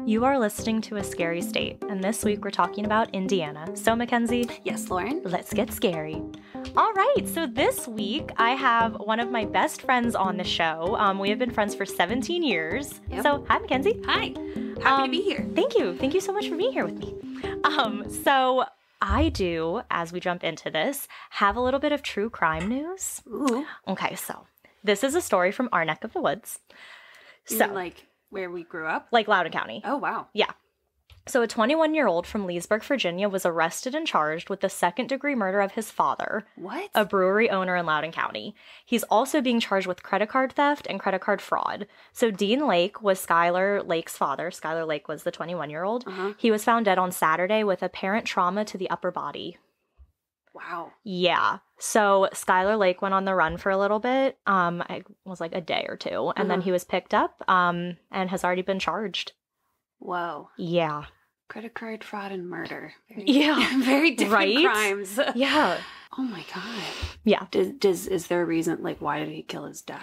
You are listening to A Scary State, and this week we're talking about Indiana. So, MacKenzie? Yes, Lauren? Let's get scary. All right, so this week I have one of my best friends on the show. We have been friends for 17 years. Yep. So, hi, MacKenzie. Hi. Happy to be here. Thank you. Thank you so much for being here with me. So I do, as we jump into this, have a little bit of true crime news. Ooh. Okay, so this is a story from our neck of the woods. You So, mean, like, where we grew up? like Loudoun County. Oh, wow. Yeah. So a 21-year-old from Leesburg, Virginia was arrested and charged with the second-degree murder of his father, What? a brewery owner in Loudoun County. He's also being charged with credit card theft and credit card fraud. So Dean Lake was Skylar Lake's father. Skylar Lake was the 21-year-old. Uh-huh. He was found dead on Saturday with apparent trauma to the upper body. Wow. Yeah. So Skylar Lake went on the run for a little bit. It was like a day or two. And then he was picked up and has already been charged. Whoa. Yeah. Credit card fraud and murder. Yeah. Very different Right? crimes. Yeah. Oh, my God. Yeah. Is there a reason, like, why did he kill his dad?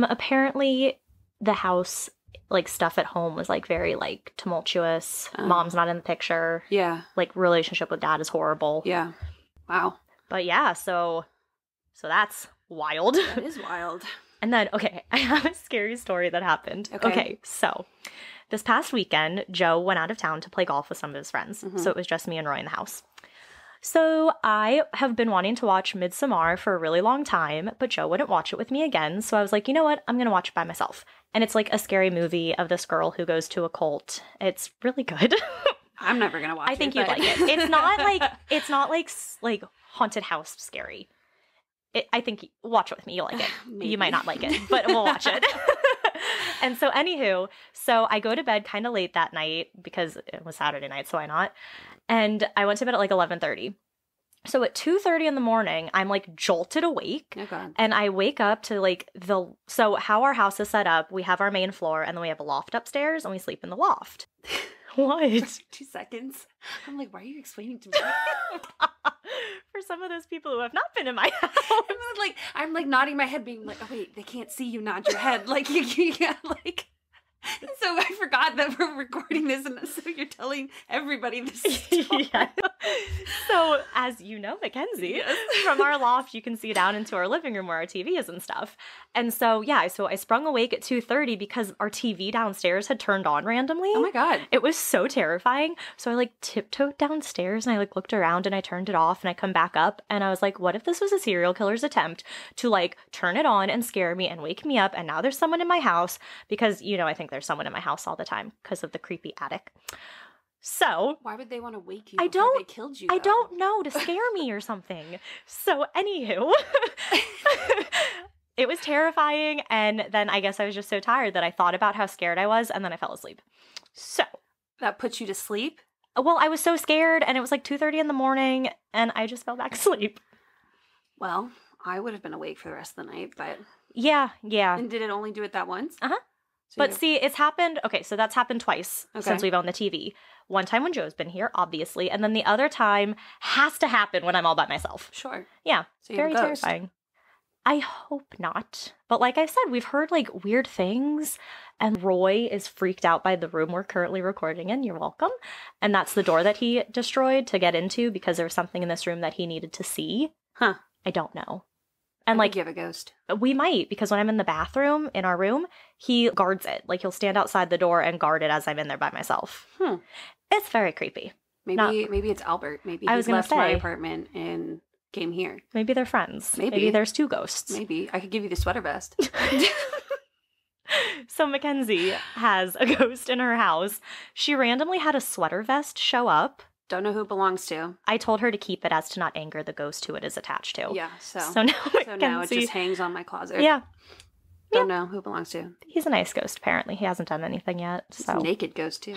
Apparently the house, like, stuff at home was, like, very, like, tumultuous. Mom's not in the picture. Yeah. Like, relationship with dad is horrible. Yeah. Wow. But yeah, so that's wild. That is wild. And then, okay, I have a scary story that happened. Okay, so this past weekend, Joe went out of town to play golf with some of his friends. So it was just me and Roy in the house. So I have been wanting to watch Midsommar for a really long time, but Joe wouldn't watch it with me again. So I was like, you know what? I'm going to watch it by myself. And it's like a scary movie of this girl who goes to a cult. It's really good. I'm never going to watch it. I think you'd like it. It's not like haunted house scary. I think watch it with me. You'll like it. You might not like it, but we'll watch it. And so anywho, so I go to bed kind of late that night because it was Saturday night, so why not? And I went to bed at like 11:30. So at 2:30 in the morning, I'm like jolted awake. Oh, God. And I wake up to like so how our house is set up, we have our main floor and then we have a loft upstairs and we sleep in the loft. What? 2 seconds. I'm like, why are you explaining to me? For some of those people who have not been in my house. I'm like nodding my head, being like, oh wait, they can't see you nod your head. Like you can't like. So I forgot that we're recording this, and so you're telling everybody this story. Yeah. So, as you know, MacKenzie, from our loft, you can see down into our living room where our TV is and stuff. And so, yeah, so I sprung awake at 2:30 because our TV downstairs had turned on randomly. Oh my God. It was so terrifying. So I like tiptoed downstairs and I like looked around and I turned it off and I come back up and I was like, what if this was a serial killer's attempt to like turn it on and scare me and wake me up, and now there's someone in my house because, you know, I think there's someone in my house all the time because of the creepy attic. So why would they want to wake you? They killed you. I don't know, to scare me or something. So anywho, it was terrifying, and then I guess I was just so tired that I thought about how scared I was, and then I fell asleep. So That puts you to sleep? well, I was so scared, and it was like 2:30 in the morning, and I just fell back asleep. Well, I would have been awake for the rest of the night, but Yeah. and did it only do it that once? Uh-huh. So But you- see, it's happened. Okay, so that's happened twice Okay. since we've owned the TV. One time when Joe's been here, obviously, and then the other time has to happen when I'm all by myself. Sure. Yeah, So you have very a ghost. terrifying. I hope not. But like I said, we've heard like weird things, and Roy is freaked out by the room we're currently recording in. You're welcome. And that's the door that he destroyed to get into because there was something in this room that he needed to see. Huh. I don't know. And I like, think you have a ghost. we might, because when I'm in the bathroom in our room, he guards it. Like he'll stand outside the door and guard it as I'm in there by myself. It's very creepy. Maybe it's Albert. Maybe I he was gonna left my say. apartment and came here. Maybe they're friends. Maybe. there's two ghosts. Maybe. I could give you the sweater vest. So MacKenzie has a ghost in her house. She randomly had a sweater vest show up. Don't know who it belongs to. I told her to keep it as to not anger the ghost who it is attached to. Yeah, so now now it MacKenzie- just hangs on my closet. Yeah. Don't know who it belongs to. He's a nice ghost, apparently. He hasn't done anything yet. It's So a naked ghost, too.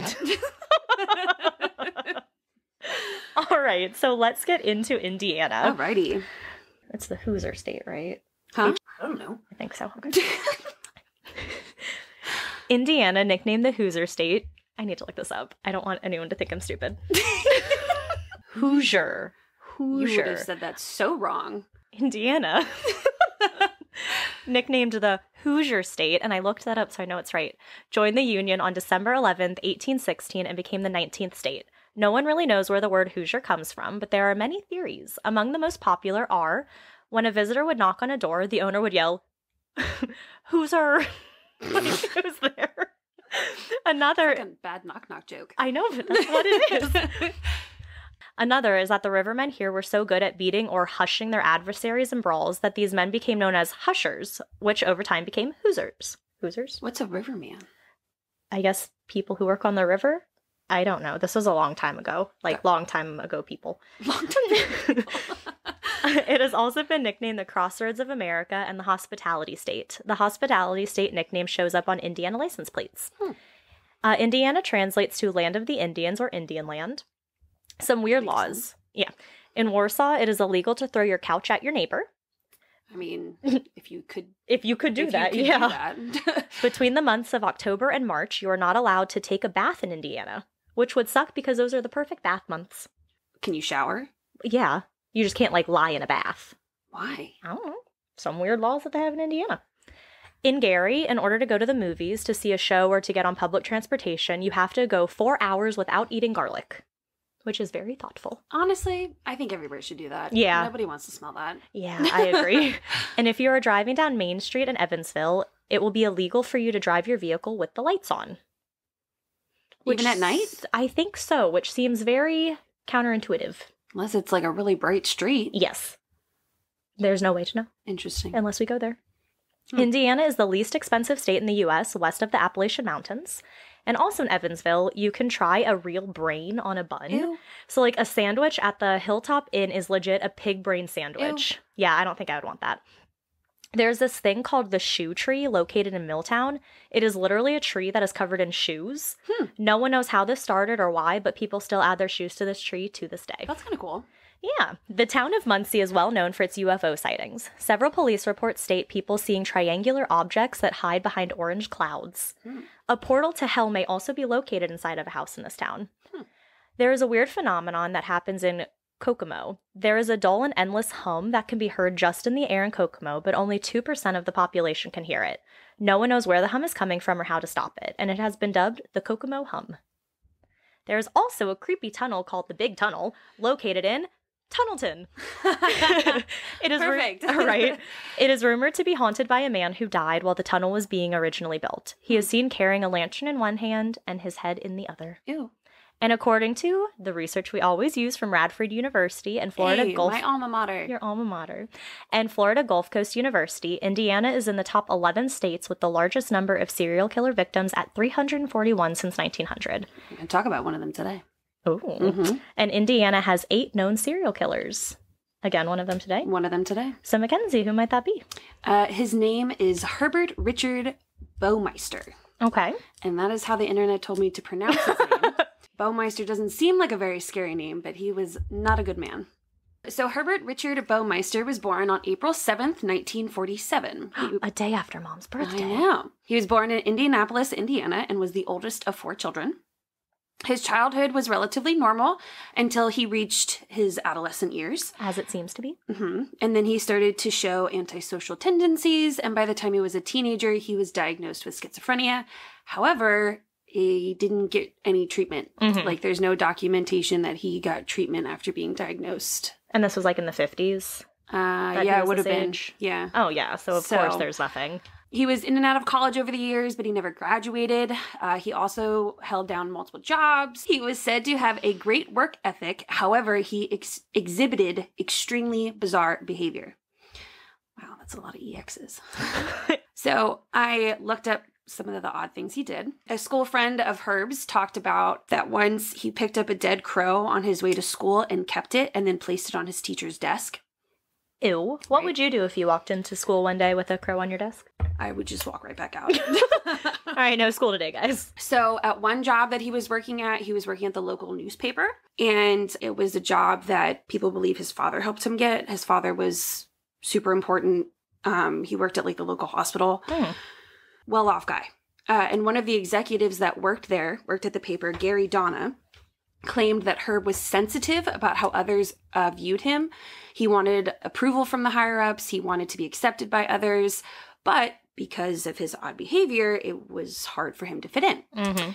all right, so let's get into Indiana. Alrighty. It's the Hoosier state, right? Huh? I don't know. I think so. Okay. Indiana, nicknamed the Hoosier state. I need to look this up. I don't want anyone to think I'm stupid. Hoosier. You would have said that so wrong. Indiana. nicknamed the Hoosier state, and I looked that up so I know it's right, joined the Union on December 11th, 1816, and became the 19th state. No one really knows where the word Hoosier comes from, but there are many theories. Among the most popular are, when a visitor would knock on a door, the owner would yell, Hoosier! Like, who's there? Another... It's like a bad knock-knock joke. I know, but that's what it is. Another is that the rivermen here were so good at beating or hushing their adversaries in brawls that these men became known as hushers, which over time became Hoosiers. Hoosiers? What's a riverman? I guess people who work on the river? I don't know. This was a long time ago. Like, long time ago people. Long time ago. It has also been nicknamed the Crossroads of America and the Hospitality State. The Hospitality State nickname shows up on Indiana license plates. Indiana translates to Land of the Indians or Indian Land. Some weird laws. Yeah. In Warsaw, it is illegal to throw your couch at your neighbor. I mean, if you could do that. Between the months of October and March, you are not allowed to take a bath in Indiana, which would suck because those are the perfect bath months. Can you shower? Yeah. You just can't, like, lie in a bath. Why? I don't know. Some weird laws that they have in Indiana. In Gary, in order to go to the movies, to see a show, or to get on public transportation, you have to go 4 hours without eating garlic, which is very thoughtful. Honestly, I think everybody should do that. Yeah. Nobody wants to smell that. Yeah, I agree. And if you are driving down Main Street in Evansville, it will be illegal for you to drive your vehicle with the lights on. Even at night? I think so, which seems very counterintuitive. Unless it's like a really bright street. Yes. There's no way to know. Interesting. Unless we go there. Indiana is the least expensive state in the U.S. west of the Appalachian Mountains. And also in Evansville, you can try a real brain on a bun. Ew. So, like, a sandwich at the Hilltop Inn is legit a pig brain sandwich. Ew. Yeah, I don't think I would want that. There's this thing called the shoe tree located in Milltown. It is literally a tree that is covered in shoes. No one knows how this started or why, but people still add their shoes to this tree to this day. That's kind of cool. Yeah. The town of Muncie is well known for its UFO sightings. Several police reports state people seeing triangular objects that hide behind orange clouds. A portal to hell may also be located inside of a house in this town. There is a weird phenomenon that happens in Kokomo. There is a dull and endless hum that can be heard just in the air in Kokomo, but only 2% of the population can hear it. No one knows where the hum is coming from or how to stop it, and it has been dubbed the Kokomo hum. There is also a creepy tunnel called the Big Tunnel, located in Tunnelton. It is perfect. Right. It is rumored to be haunted by a man who died while the tunnel was being originally built. He is seen carrying a lantern in one hand and his head in the other. Ew. And according to the research we always use from Radford University and Florida Gulf... my alma mater. Your alma mater. And Florida Gulf Coast University, Indiana is in the top 11 states with the largest number of serial killer victims at 341 since 1900. And talk about one of them today. Oh. And Indiana has 8 known serial killers. Again, one of them today. One of them today. So, MacKenzie, who might that be? His name is Herbert Richard Baumeister. Okay. And that is how the internet told me to pronounce his name. Baumeister doesn't seem like a very scary name, but he was not a good man. So Herbert Richard Baumeister was born on April 7th, 1947. A day after Mom's birthday. I know. He was born in Indianapolis, Indiana, and was the oldest of 4 children. His childhood was relatively normal until he reached his adolescent years. As it seems to be. And then he started to show antisocial tendencies, and by the time he was a teenager, he was diagnosed with schizophrenia. However, he didn't get any treatment. Like, there's no documentation that he got treatment after being diagnosed. And this was like in the 50s? Yeah, it would have been. Yeah. Oh, yeah. So, of course, there's nothing. He was in and out of college over the years, but he never graduated. He also held down multiple jobs. He was said to have a great work ethic. However, he exhibited extremely bizarre behavior. Wow, that's a lot of EXs. So I looked up some of the odd things he did. A school friend of Herb's talked about that once he picked up a dead crow on his way to school and kept it and then placed it on his teacher's desk. Ew. What would you do if you walked into school one day with a crow on your desk? I would just walk right back out. All right, no school today, guys. So at one job that he was working at the local newspaper. And it was a job that people believe his father helped him get. His father was super important. He worked at like the local hospital. Well-off guy. And one of the executives that worked at the paper, Gary Donna, claimed that Herb was sensitive about how others viewed him. He wanted approval from the higher-ups. He wanted to be accepted by others. But because of his odd behavior, it was hard for him to fit in. Mm-hmm.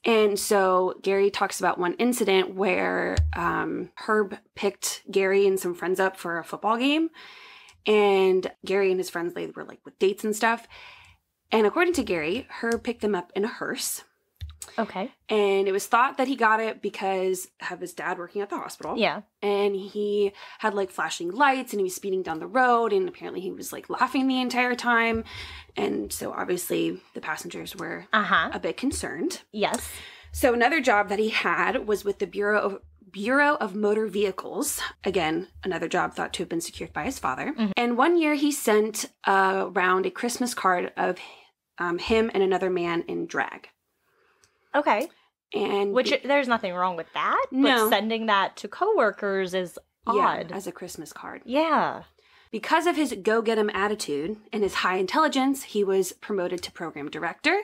And so Gary talks about one incident where Herb picked Gary and some friends up for a football game. And Gary and his friends, they were like with dates and stuff. And according to Gary, Herb picked them up in a hearse. Okay. And it was thought that he got it because of his dad working at the hospital. Yeah. And he had like flashing lights and he was speeding down the road. And apparently he was like laughing the entire time. And so obviously the passengers were a bit concerned. Yes. So another job that he had was with the Bureau of Motor Vehicles. Again, another job thought to have been secured by his father. Mm-hmm. And one year he sent around a Christmas card of him and another man in drag. Okay. And which there's nothing wrong with that. No. But sending that to coworkers is odd. Yeah, as a Christmas card. Yeah. Because of his go-get-em attitude and his high intelligence, he was promoted to program director.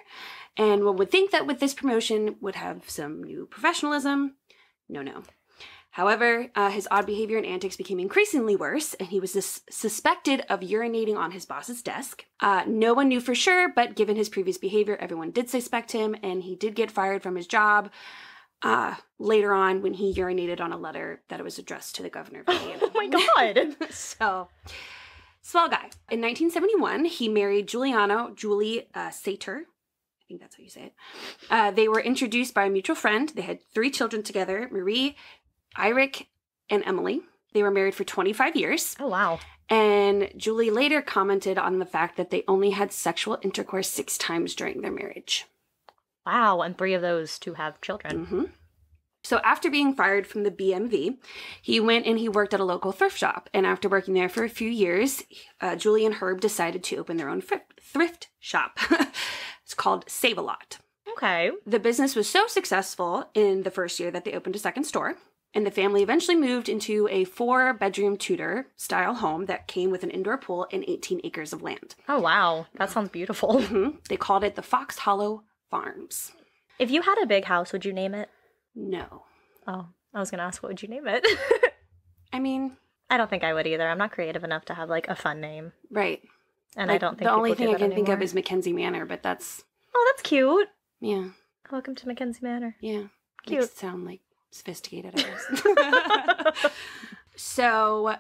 And one would think that with this promotion would have some new professionalism. No. However, his odd behavior and antics became increasingly worse, and he was suspected of urinating on his boss's desk. No one knew for sure, but given his previous behavior, everyone did suspect him, and he did get fired from his job later on when he urinated on a letter that was addressed to the governor of Indiana. Oh my God. So, swell guy. In 1971, he married Julie Sater. I think that's how you say it. They were introduced by a mutual friend. They had 3 children together, Marie, Eric, and Emily. They were married for 25 years. Oh, wow. And Julie later commented on the fact that they only had sexual intercourse 6 times during their marriage. Wow, and 3 of those to have children. Mm-hmm. So after being fired from the BMV, he went and he worked at a local thrift shop. And after working there for a few years, Julie and Herb decided to open their own thrift shop. It's called Save-A-Lot. Okay. The business was so successful in the first year that they opened a second store. And the family eventually moved into a 4-bedroom Tudor-style home that came with an indoor pool and 18 acres of land. Oh, wow. That sounds beautiful. Mm-hmm. They called it the Fox Hollow Farms. If you had a big house, would you name it? No. Oh, I was going to ask, what would you name it? I mean... I don't think I would either. I'm not creative enough to have, like, a fun name. Right. And I don't think the only people thing do I can think anymore. of is MacKenzie Manor, but that's... Oh, that's cute. Yeah. Welcome to MacKenzie Manor. Yeah. Cute. Makes it sound, like, sophisticated, I guess. So,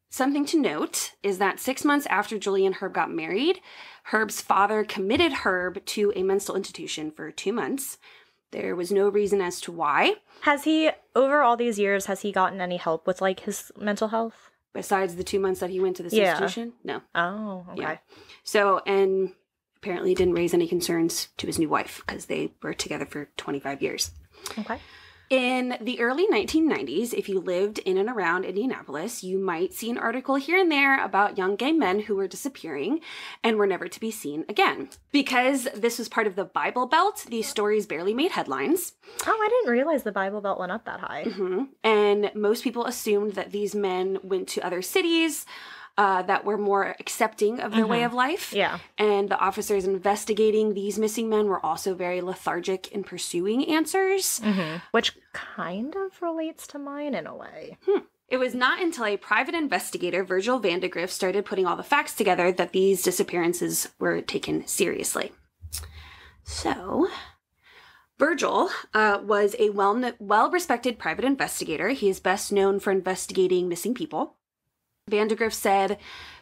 something to note is that 6 months after Julie and Herb got married, Herb's father committed Herb to a mental institution for 2 months. There was no reason as to why. Has he, over all these years, has he gotten any help with, like, his mental health? Besides the 2 months that he went to this institution? No. Oh, okay. Yeah. So, and apparently didn't raise any concerns to his new wife because they were together for 25 years. Okay. In the early 1990s, if you lived in and around Indianapolis, you might see an article here and there about young gay men who were disappearing and were never to be seen again. Because this was part of the Bible Belt, these stories barely made headlines. Oh, I didn't realize the Bible Belt went up that high. Mm-hmm. And most people assumed that these men went to other cities that were more accepting of their way of life. Yeah. And the officers investigating these missing men were also very lethargic in pursuing answers. Mm-hmm. Which kind of relates to mine in a way. It was not until a private investigator, Virgil Vandegrift, started putting all the facts together that these disappearances were taken seriously. So, Virgil was a well-respected private investigator. He is best known for investigating missing people. Vandegrift said,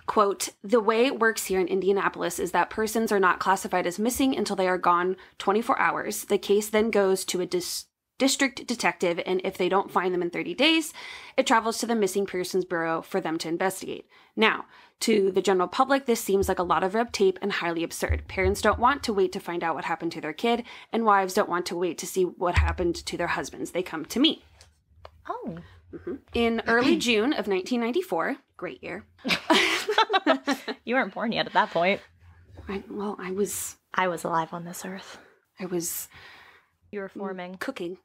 quote, "The way it works here in Indianapolis is that persons are not classified as missing until they are gone 24 hours. The case then goes to a district detective, and if they don't find them in 30 days, it travels to the Missing Persons Bureau for them to investigate. Now, to the general public, this seems like a lot of red tape and highly absurd. Parents don't want to wait to find out what happened to their kid, and wives don't want to wait to see what happened to their husbands. They come to me." Oh. Mm-hmm. In early June of 1994, great year. You weren't born yet at that point. I was alive on this earth. You were forming. Cooking.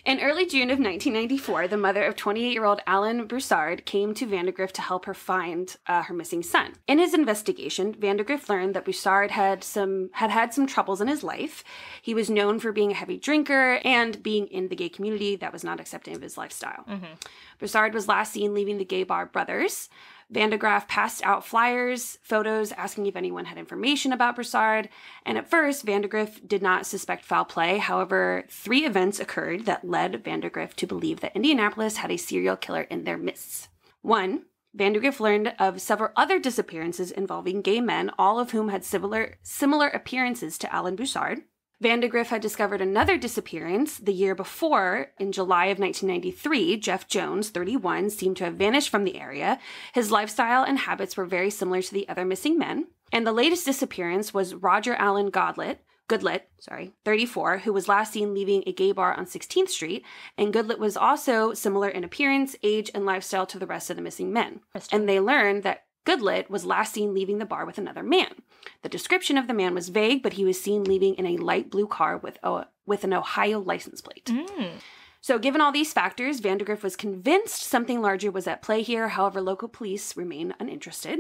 In early June of 1994, the mother of 28-year-old Alan Broussard came to Vandegrift to help her find her missing son. In his investigation, Vandegrift learned that Broussard had had some troubles in his life. He was known for being a heavy drinker and being in the gay community that was not accepting of his lifestyle. Mm-hmm. Broussard was last seen leaving the gay bar Brothers. Vandegraff passed out flyers, photos, asking if anyone had information about Broussard. And at first, Vandegraff did not suspect foul play. However, 3 events occurred that led Vandegraff to believe that Indianapolis had a serial killer in their midst. 1. Vandegraff learned of several other disappearances involving gay men, all of whom had similar appearances to Alan Broussard. Vandegraff had discovered another disappearance the year before. In July of 1993, Jeff Jones, 31, seemed to have vanished from the area. His lifestyle and habits were very similar to the other missing men. And the latest disappearance was Roger Allen Goodlet, 34, who was last seen leaving a gay bar on 16th Street. And Goodlet was also similar in appearance, age, and lifestyle to the rest of the missing men. And they learned that Goodlet was last seen leaving the bar with another man. The description of the man was vague, but he was seen leaving in a light blue car with an Ohio license plate. So given all these factors, Vandegraff was convinced something larger was at play here. However, local police remained uninterested.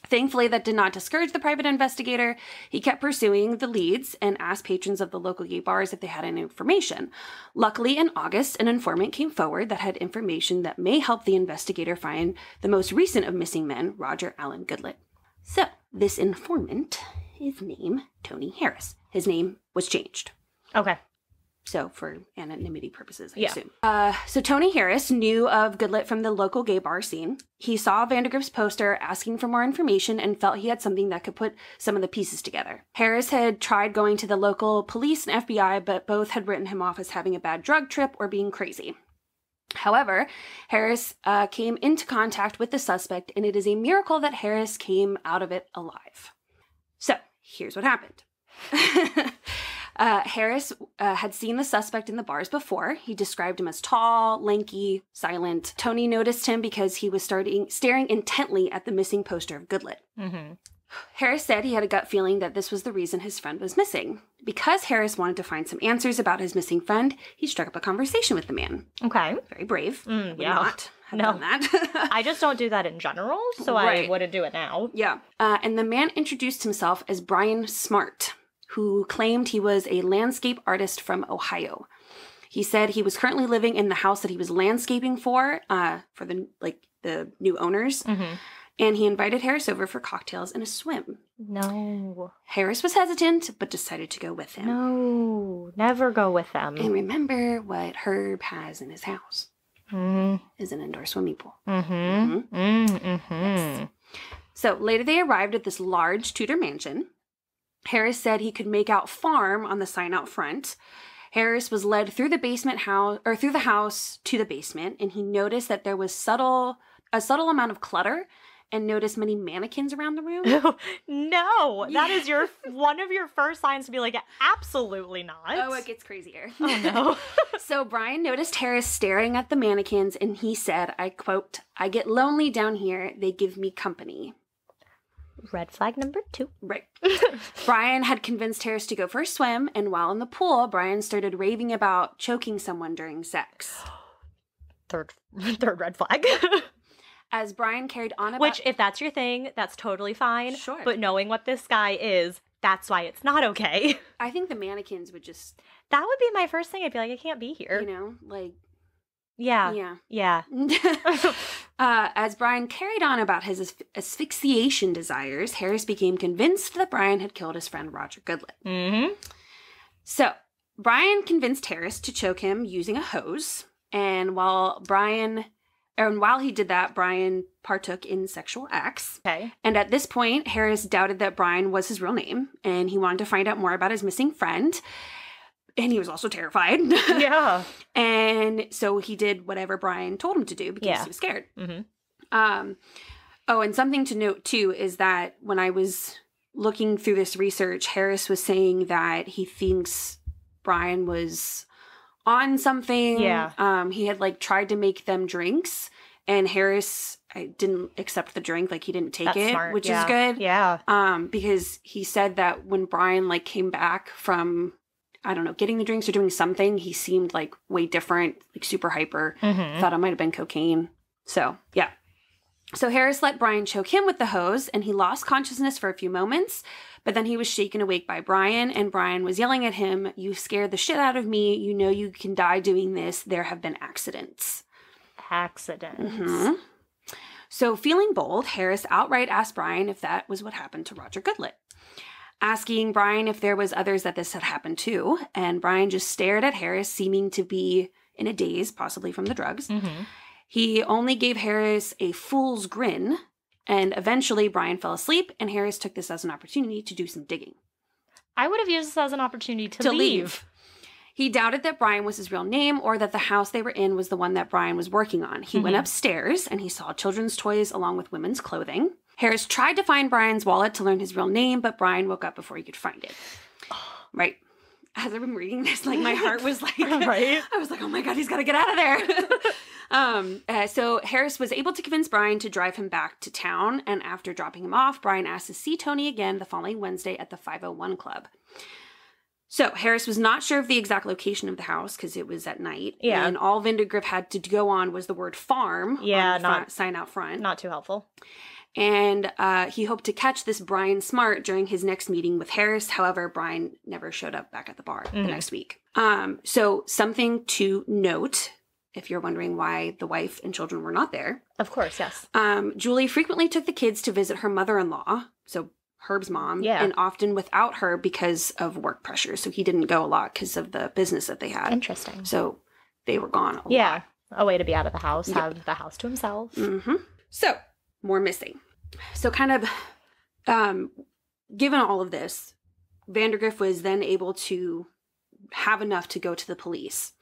Thankfully, that did not discourage the private investigator. He kept pursuing the leads and asked patrons of the local gay bars if they had any information. Luckily, in August, an informant came forward that had information that may help the investigator find the most recent of missing men, Roger Allen Goodlet. So, this informant is named Tony Harris. His name was changed. Okay. So, for anonymity purposes, I assume. So Tony Harris knew of Goodlet from the local gay bar scene. He saw Vandegraff's poster asking for more information and felt he had something that could put some of the pieces together. Harris had tried going to the local police and FBI, but both had written him off as having a bad drug trip or being crazy. However, Harris came into contact with the suspect, and it is a miracle that Harris came out of it alive. So, here's what happened. Harris had seen the suspect in the bars before. He described him as tall, lanky, silent. Tony noticed him because he was staring intently at the missing poster of Goodlet. Harris said he had a gut feeling that this was the reason his friend was missing. Because Harris wanted to find some answers about his missing friend, he struck up a conversation with the man. Okay. Very brave. Would yeah. not have done that. I just don't do that in general, so I wouldn't do it now. Yeah. And the man introduced himself as Brian Smart, who claimed he was a landscape artist from Ohio. He said he was currently living in the house that he was landscaping for the new owners. And he invited Harris over for cocktails and a swim. No. Harris was hesitant, but decided to go with him. No, never go with them. And remember what Herb has in his house is an indoor swimming pool. Yes. So later they arrived at this large Tudor mansion. Harris said he could make out farm on the sign out front. Harris was led through the house to the basement, and he noticed that there was a subtle amount of clutter, and noticed many mannequins around the room. No, that is one of your first signs to be like, absolutely not. Oh, it gets crazier. Oh no. So Brian noticed Harris staring at the mannequins, and he said, I quote, "I get lonely down here. They give me company." Red flag number 2. Right. Brian had convinced Harris to go for a swim, and while in the pool, Brian started raving about choking someone during sex. Third red flag. As Brian carried on about... Which, if that's your thing, that's totally fine. Sure. But knowing what this guy is, that's why it's not okay. I think the mannequins would just... That would be my first thing. I'd be like, I can't be here. You know, like... Yeah. As Brian carried on about his asphyxiation desires, Harris became convinced that Brian had killed his friend Roger Goodlet. So, Brian convinced Harris to choke him using a hose, and while he did that, Brian partook in sexual acts. Okay. And at this point, Harris doubted that Brian was his real name, and he wanted to find out more about his missing friend. And he was also terrified. Yeah. And so he did whatever Brian told him to do because he was scared. And something to note, too, is that when I was looking through this research, Harris was saying that he thinks Brian was on something. Yeah. He had, tried to make them drinks, and Harris didn't accept the drink. He didn't take That's it, smart. which is good. Yeah. Because he said that when Brian, came back from... I don't know, getting the drinks or doing something, he seemed way different, super hyper. Thought it might have been cocaine. So, yeah. So Harris let Brian choke him with the hose, and he lost consciousness for a few moments, but then he was shaken awake by Brian, and Brian was yelling at him, "You scared the shit out of me. You know you can die doing this. There have been accidents." So feeling bold, Harris outright asked Brian if that was what happened to Roger Goodlet, asking Brian if there was others that this had happened to. And Brian just stared at Harris, seeming to be in a daze, possibly from the drugs. Mm-hmm. He only gave Harris a fool's grin, and eventually Brian fell asleep, and Harris took this as an opportunity to do some digging. I would have used this as an opportunity to leave. He doubted that Brian was his real name or that the house they were in was the one that Brian was working on. He went upstairs and he saw children's toys along with women's clothing. Harris tried to find Brian's wallet to learn his real name, but Brian woke up before he could find it. Right. As I've been reading this, like my heart was like, right? I was like, oh my God, he's got to get out of there. So Harris was able to convince Brian to drive him back to town. And after dropping him off, Brian asked to see Tony again the following Wednesday at the 501 Club. So Harris was not sure of the exact location of the house because it was at night. Yeah. And all Vandegrift had to go on was the word farm on the sign out front. Not too helpful. And he hoped to catch this Brian Smart during his next meeting with Harris. However, Brian never showed up back at the bar the next week. So something to note, if you're wondering why the wife and children were not there. Of course, yes. Julie frequently took the kids to visit her mother-in-law, so Herb's mom, Yeah. and often without her because of work pressure. So he didn't go a lot because of the business that they had. Interesting. So they were gone a Yeah. lot. A way to be out of the house, Yep. have the house to himself. So, more missing. So kind of, given all of this, Vandegrift was then able to have enough to go to the police.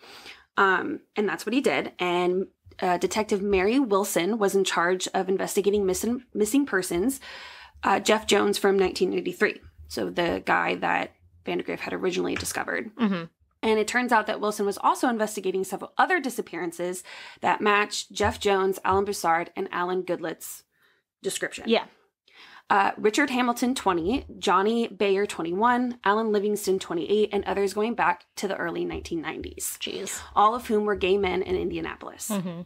And that's what he did. And Detective Mary Wilson was in charge of investigating missing persons, Jeff Jones from 1983. So the guy that Vandegrift had originally discovered. Mm-hmm. And it turns out that Wilson was also investigating several other disappearances that matched Jeff Jones, Alan Broussard, and Alan Goodlet's description. Yeah. Richard Hamilton, 20, Johnny Bayer, 21, Alan Livingston, 28, and others going back to the early 1990s. Jeez. All of whom were gay men in Indianapolis. Mm-hmm.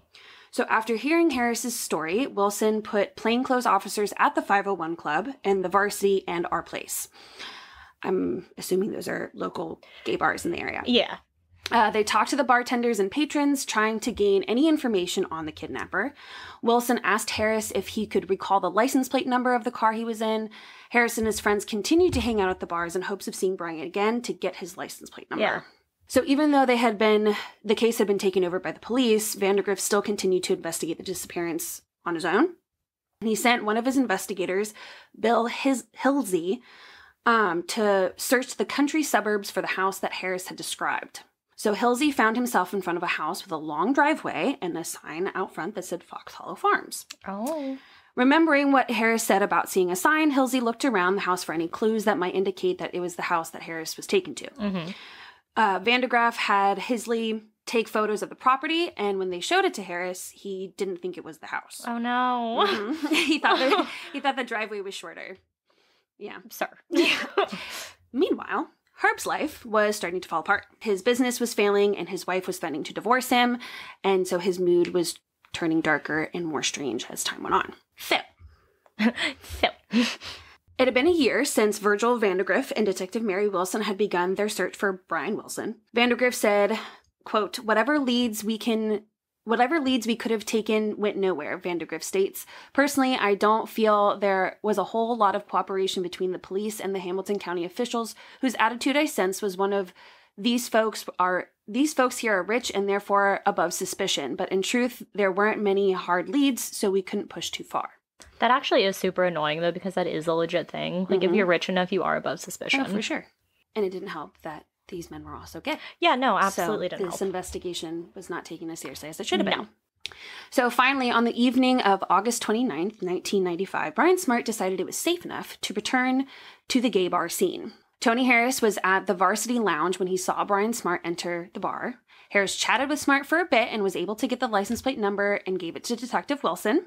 So after hearing Harris's story, Wilson put plainclothes officers at the 501 Club and the Varsity and Our Place. I'm assuming those are local gay bars in the area. Yeah. They talked to the bartenders and patrons, trying to gain any information on the kidnapper. Wilson asked Harris if he could recall the license plate number of the car he was in. Harris and his friends continued to hang out at the bars in hopes of seeing Brian again to get his license plate number. Yeah. So even though the case had been taken over by the police, Vandegrift still continued to investigate the disappearance on his own. And he sent one of his investigators, Bill Hilsey, to search the country suburbs for the house that Harris had described. So Hilsey found himself in front of a house with a long driveway and a sign out front that said Fox Hollow Farms. Oh. Remembering what Harris said about seeing a sign, Hilsey looked around the house for any clues that might indicate that it was the house that Harris was taken to. Mm-hmm. Vandegrift had Hilsey take photos of the property, and when they showed it to Harris, he didn't think it was the house. Oh, no. Mm-hmm. he thought the driveway was shorter. Yeah. Sir. Meanwhile, Herb's life was starting to fall apart. His business was failing, and his wife was threatening to divorce him, and so his mood was turning darker and more strange as time went on. So, it had been a year since Virgil Vandegrift and Detective Mary Wilson had begun their search for Brian Wilson. Vandegrift said, quote, whatever leads we could have taken went nowhere, Vandegrift states. Personally, I don't feel there was a whole lot of cooperation between the police and the Hamilton County officials, whose attitude I sense was one of these folks here are rich and therefore above suspicion. But in truth, there weren't many hard leads, so we couldn't push too far. That actually is super annoying, though, because that is a legit thing. Like, if you're rich enough, you are above suspicion. Oh, for sure. And it didn't help that these men were also gay. Yeah, no, absolutely so didn't this help. investigation was not taken as seriously as it should have No. been. So finally, on the evening of August 29th, 1995, Brian Smart decided it was safe enough to return to the gay bar scene. Tony Harris was at the Varsity Lounge when he saw Brian Smart enter the bar. Harris chatted with Smart for a bit and was able to get the license plate number and gave it to Detective Wilson.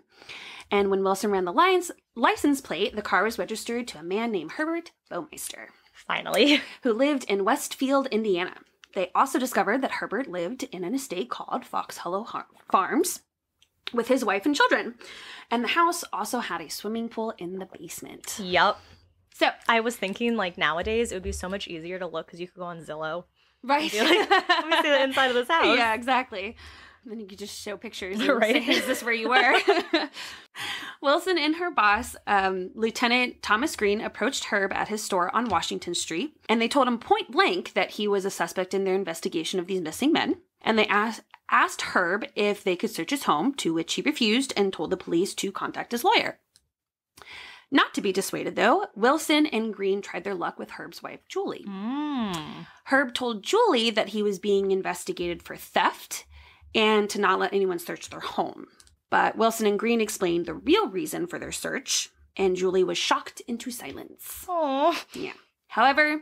And when Wilson ran the license plate, the car was registered to a man named Herbert Baumeister. Finally. Who lived in Westfield, Indiana. They also discovered that Herbert lived in an estate called Fox Hollow Farms with his wife and children. And the house also had a swimming pool in the basement. Yep. So I was thinking, like, nowadays it would be so much easier to look because you could go on Zillow. Right. And be like, let me see the inside of this house. Yeah, exactly. Then you could just show pictures and Right. say, is this where you were? Wilson and her boss, Lieutenant Thomas Green, approached Herb at his store on Washington Street, and they told him point blank that he was a suspect in their investigation of these missing men. And they asked Herb if they could search his home, to which he refused and told the police to contact his lawyer. Not to be dissuaded, though, Wilson and Green tried their luck with Herb's wife, Julie. Herb told Julie that he was being investigated for theft and to not let anyone search their home. But Wilson and Green explained the real reason for their search, and Julie was shocked into silence. Oh. Yeah. However,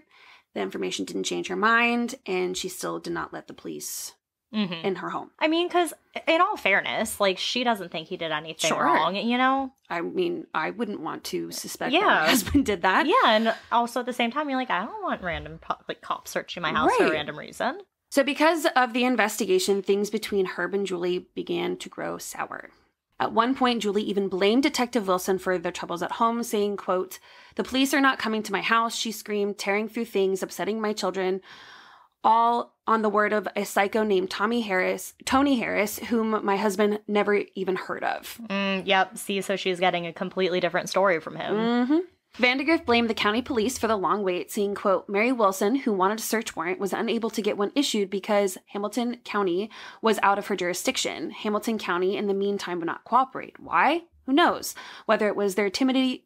the information didn't change her mind, and she still did not let the police in her home. I mean, because in all fairness, like, she doesn't think he did anything Sure. wrong, you know? I mean, I wouldn't want to suspect that my husband did that. Yeah, and also at the same time, you're like, I don't want random cops searching my house for a random reason. So because of the investigation, things between Herb and Julie began to grow sour. At one point, Julie even blamed Detective Wilson for their troubles at home, saying, quote, "The police are not coming to my house," she screamed, "tearing through things, upsetting my children, all on the word of a psycho named Tony Harris, whom my husband never even heard of." Yep, see, so she's getting a completely different story from him. Vandegrift blamed the county police for the long wait, saying, quote, "Mary Wilson, who wanted a search warrant, was unable to get one issued because Hamilton County was out of her jurisdiction. Hamilton County, in the meantime, would not cooperate. Why? Who knows? Whether it was their timidity?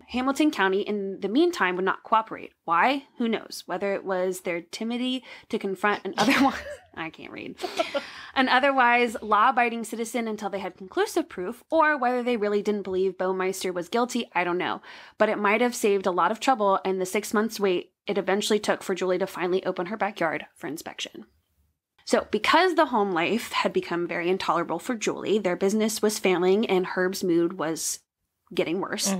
Hamilton County, in the meantime, would not cooperate. Why? Who knows? Whether it was their timidity to confront an otherwise... I can't read. An otherwise law-abiding citizen until they had conclusive proof, or whether they really didn't believe Beau Meister was guilty, I don't know. But it might have saved a lot of trouble and the 6 months wait it eventually took for Julie to finally open her backyard for inspection. So, because the home life had become very intolerable for Julie, their business was failing and Herb's mood was getting worse.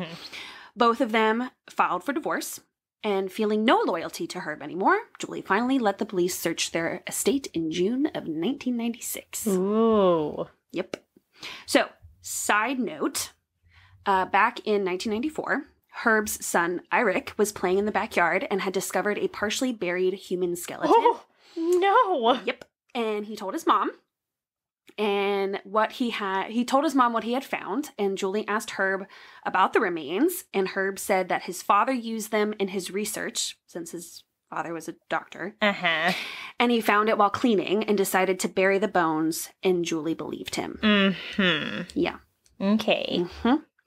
Both of them filed for divorce, and feeling no loyalty to Herb anymore, Julie finally let the police search their estate in June of 1996. Ooh. Yep. So, side note, back in 1994, Herb's son, Eirik, was playing in the backyard and had discovered a partially buried human skeleton. Oh, no. Yep. And he told his mom. And he told his mom what he had found, and Julie asked Herb about the remains, and Herb said that his father used them in his research, since his father was a doctor. And he found it while cleaning and decided to bury the bones, and Julie believed him. Yeah. Okay.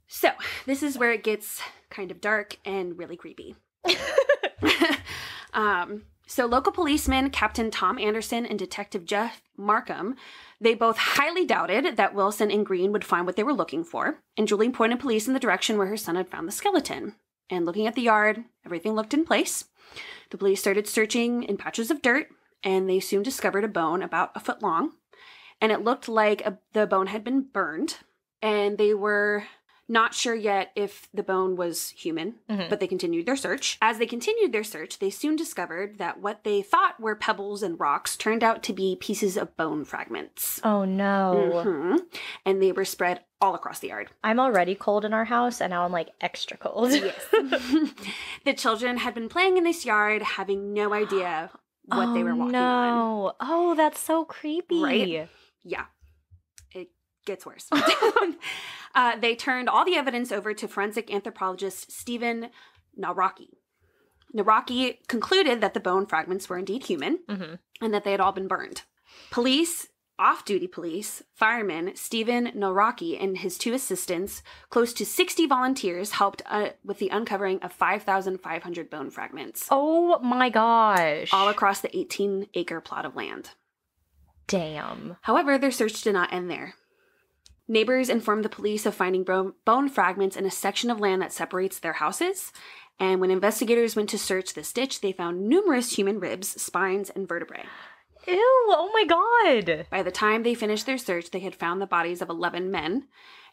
So, this is where it gets kind of dark and really creepy. So local policeman Captain Tom Anderson and Detective Jeff Markham, they both highly doubted that Wilson and Green would find what they were looking for, and Julie pointed police in the direction where her son had found the skeleton. And looking at the yard, everything looked in place. The police started searching in patches of dirt, and they soon discovered a bone about a foot long, and it looked like the bone had been burned, and they were not sure yet if the bone was human, but they continued their search. As they continued their search, they soon discovered that what they thought were pebbles and rocks turned out to be pieces of bone fragments. Oh, no. And they were spread all across the yard. I'm already cold in our house, and now I'm, like, extra cold. Yes. The children had been playing in this yard, having no idea what they were walking on. Oh, that's so creepy. Right? Yeah. It gets worse. They turned all the evidence over to forensic anthropologist Stephen Nawrocki. Nawrocki concluded that the bone fragments were indeed human and that they had all been burned. Police, off-duty police, fireman Stephen Nawrocki and his 2 assistants, close to 60 volunteers, helped with the uncovering of 5,500 bone fragments. Oh my gosh. All across the 18-acre plot of land. Damn. However, their search did not end there. Neighbors informed the police of finding bone fragments in a section of land that separates their houses, and when investigators went to search this ditch, they found numerous human ribs, spines, and vertebrae. Ew, oh my god. By the time they finished their search, they had found the bodies of 11 men,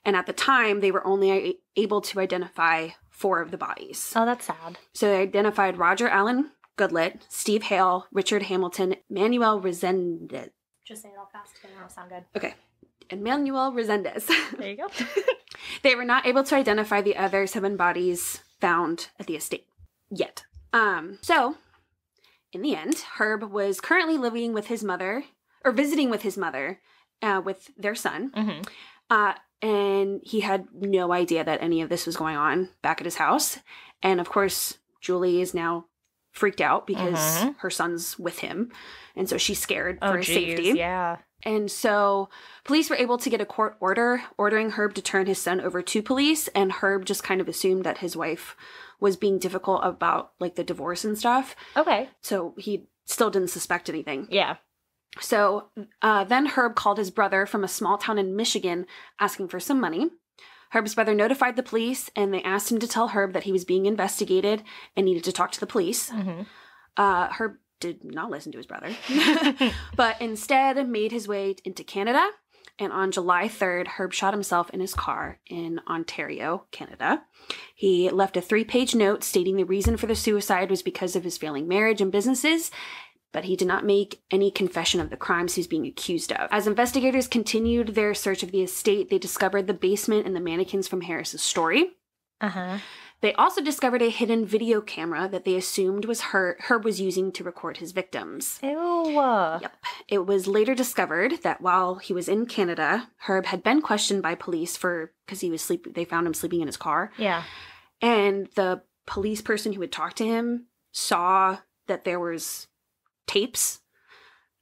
and at the time, they were only able to identify 4 of the bodies. Oh, that's sad. So they identified Roger Allen Goodlett, Steve Hale, Richard Hamilton, Manuel Resendez. Just say it all fast, because it'll sound good. Okay. Emmanuel Resendez. There you go. They were not able to identify the other 7 bodies found at the estate yet. So, in the end, Herb was currently living with his mother, visiting with his mother, with their son. And he had no idea that any of this was going on back at his house. And of course, Julie is now freaked out because her son's with him. And so she's scared for his safety. Yeah. And so police were able to get a court order ordering Herb to turn his son over to police. And Herb just kind of assumed that his wife was being difficult about like the divorce and stuff. Okay. So he still didn't suspect anything. Yeah. So then Herb called his brother from a small town in Michigan asking for some money. Herb's brother notified the police, and they asked him to tell Herb that he was being investigated and needed to talk to the police. Herb did not listen to his brother, but instead made his way into Canada. And on July 3rd, Herb shot himself in his car in Ontario, Canada. He left a 3-page note stating the reason for the suicide was because of his failing marriage and businesses, but he did not make any confession of the crimes he was being accused of. As investigators continued their search of the estate, they discovered the basement and the mannequins from Harris's story. They also discovered a hidden video camera that they assumed was Herb was using to record his victims. Ew. Yep. It was later discovered that while he was in Canada, Herb had been questioned by police because he was they found him sleeping in his car. Yeah. And the police person who had talked to him saw that there was tapes,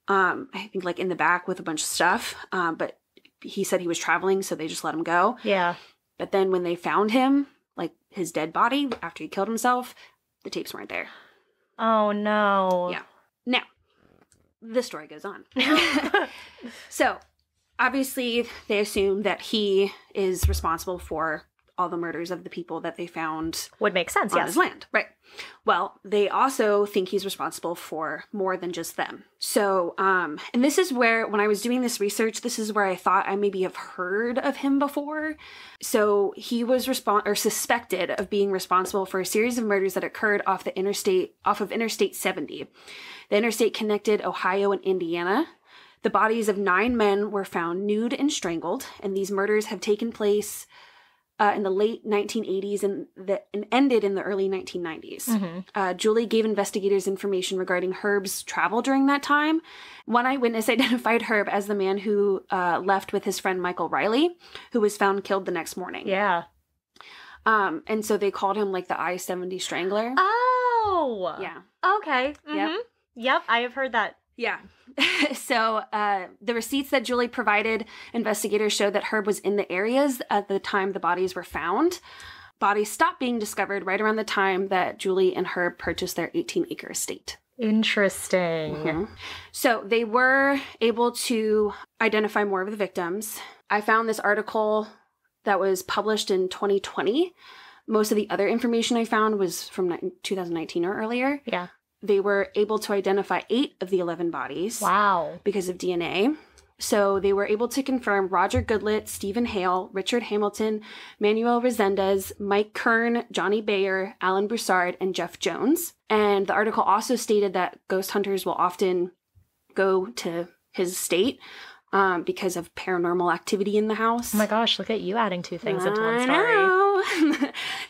I think like in the back with a bunch of stuff, but he said he was traveling, so they just let him go. Yeah. But then when they found him, like his dead body after he killed himself, the tapes weren't there. Oh no. Yeah. Now, the story goes on. So, obviously, they assume that he is responsible for all the murders of the people that they found Would make sense, on yes. his land. Right. Well, they also think he's responsible for more than just them. So, and this is where, when I was doing this research, this is where I thought I maybe have heard of him before. So he was suspected of being responsible for a series of murders that occurred off of Interstate 70. The interstate connected Ohio and Indiana. The bodies of 9 men were found nude and strangled, and these murders have taken place in the late 1980s and ended in the early 1990s. Julie gave investigators information regarding Herb's travel during that time. One eyewitness identified Herb as the man who left with his friend Michael Riley, who was found killed the next morning. Yeah. And so they called him like the I-70 Strangler. Oh! Yeah. Okay. Yep, I have heard that. Yeah. So the receipts that Julie provided investigators showed that Herb was in the areas at the time the bodies were found. Bodies stopped being discovered right around the time that Julie and Herb purchased their 18-acre estate. Interesting. So they were able to identify more of the victims. I found this article that was published in 2020. Most of the other information I found was from 2019 or earlier. Yeah. They were able to identify 8 of the 11 bodies. Wow. Because of DNA. So they were able to confirm Roger Goodlett, Stephen Hale, Richard Hamilton, Manuel Resendez, Mike Kern, Johnny Bayer, Alan Broussard, and Jeff Jones. And the article also stated that ghost hunters will often go to his estate because of paranormal activity in the house. Oh my gosh, look at you adding 2 things into one story. I know.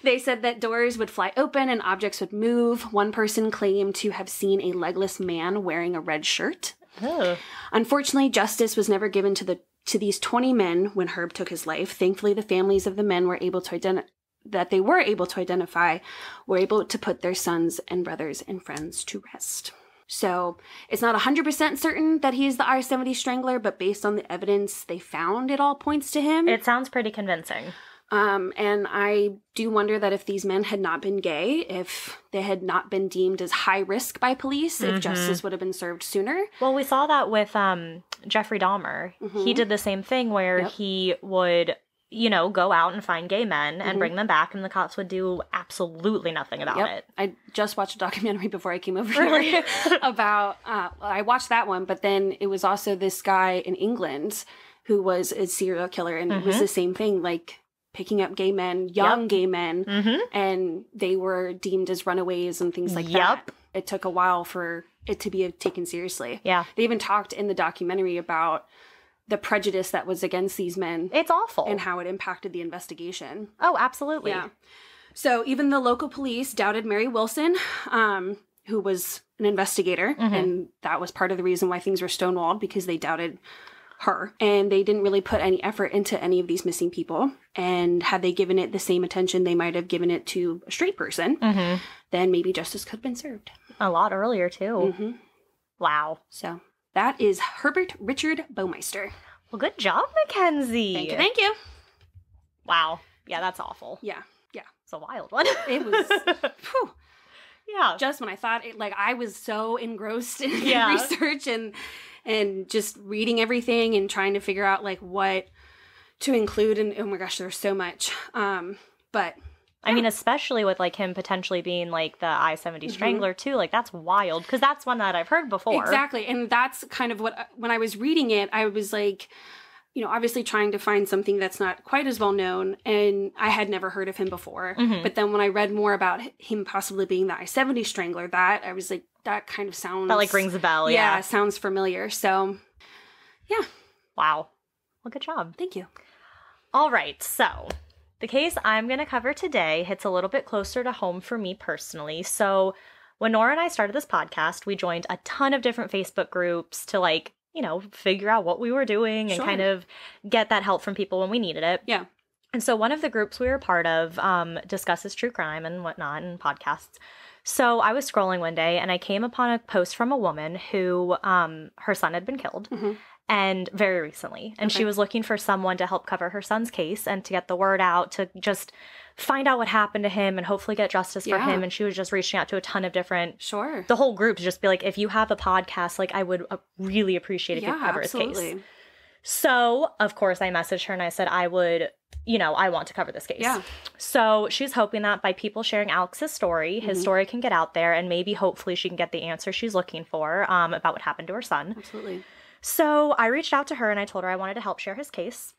They said that doors would fly open and objects would move. One person claimed to have seen a legless man wearing a red shirt. Oh. Unfortunately, justice was never given to these 20 men when Herb took his life. Thankfully, the families of the men were able to identify were able to put their sons and brothers and friends to rest. So it's not 100% certain that he's the I-70 Strangler, but based on the evidence they found, it all points to him. It sounds pretty convincing. And I do wonder that if these men had not been gay, if they had not been deemed as high risk by police, if justice would have been served sooner. Well, we saw that with Jeffrey Dahmer. He did the same thing where he would, go out and find gay men and bring them back, and the cops would do absolutely nothing about it. I just watched a documentary before I came over here about, I watched that one, but then it was also this guy in England who was a serial killer, and it was the same thing, like picking up gay men, young gay men, and they were deemed as runaways and things like that. It took a while for it to be taken seriously. Yeah. They even talked in the documentary about the prejudice that was against these men. It's awful. And how it impacted the investigation. Oh, absolutely. Yeah. So even the local police doubted Mary Wilson, who was an investigator, and that was part of the reason why things were stonewalled, because they doubted her. And they didn't really put any effort into any of these missing people. And had they given it the same attention they might have given it to a straight person, then maybe justice could have been served. A lot earlier, too. Wow. So that is Herbert Richard Baumeister. Well, good job, MacKenzie. Thank you. Thank you. Wow. Yeah, that's awful. Yeah. Yeah. It's a wild one. It was, whew. Yeah. Just when I thought it, like, I was so engrossed in Yeah. research and just reading everything and trying to figure out, like, what to include. And oh my gosh, there's so much. But I mean, especially with, like, him potentially being, like, the I-70 Strangler, too. Like, that's wild, because that's one that I've heard before. Exactly. And that's kind of what, when I was reading it, I was like, you know, obviously trying to find something that's not quite as well known. And I had never heard of him before. But then when I read more about him possibly being the I-70 Strangler, that I was like, that kind of sounds... That, like, rings a bell, yeah. Sounds familiar. So, yeah. Wow. Well, good job. Thank you. All right, so the case I'm going to cover today hits a little bit closer to home for me personally. So when Nora and I started this podcast, we joined a ton of different Facebook groups to, like, you know, figure out what we were doing and kind of get that help from people when we needed it. Yeah. And so one of the groups we were part of discusses true crime and whatnot and podcasts. So I was scrolling one day and I came upon a post from a woman who her son had been killed. And very recently. And she was looking for someone to help cover her son's case and to get the word out, to just find out what happened to him and hopefully get justice for him. And she was just reaching out to a ton of different... the whole group to just be like, if you have a podcast, like, I would really appreciate if you cover his case. So, of course, I messaged her and I said I would... you know, I want to cover this case. So she's hoping that by people sharing Alex's story, his story can get out there and maybe hopefully she can get the answer she's looking for about what happened to her son. So I reached out to her and I told her I wanted to help share his case.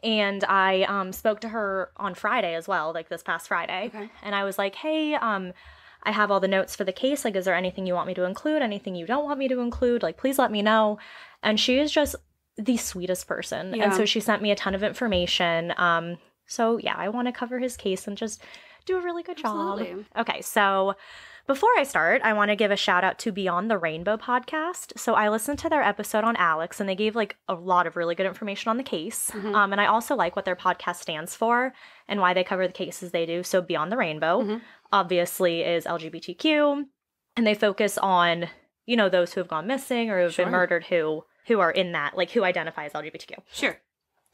And I spoke to her on Friday as well, like this past Friday. And I was like, hey, I have all the notes for the case. Like, is there anything you want me to include? Anything you don't want me to include? Like, please let me know. And she is just the sweetest person. And so she sent me a ton of information. So yeah, I want to cover his case and just do a really good job. Okay, so before I start, I want to give a shout out to Beyond the Rainbow podcast. So I listened to their episode on Alex and they gave like a lot of really good information on the case. And I also like what their podcast stands for and why they cover the cases they do. So Beyond the Rainbow obviously is LGBTQ, and they focus on, you know, those who have gone missing or who have been murdered who are in that, like, who identify as LGBTQ.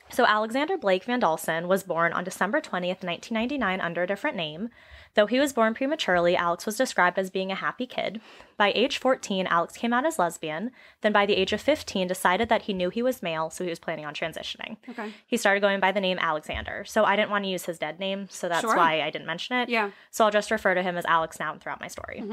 So Alexander Blake Vandalson was born on December 20th, 1999 under a different name. Though he was born prematurely, Alex was described as being a happy kid. By age 14, Alex came out as lesbian. Then by the age of 15, decided that he knew he was male, so he was planning on transitioning. He started going by the name Alexander. So I didn't want to use his dead name, so that's why I didn't mention it. So I'll just refer to him as Alex now and throughout my story.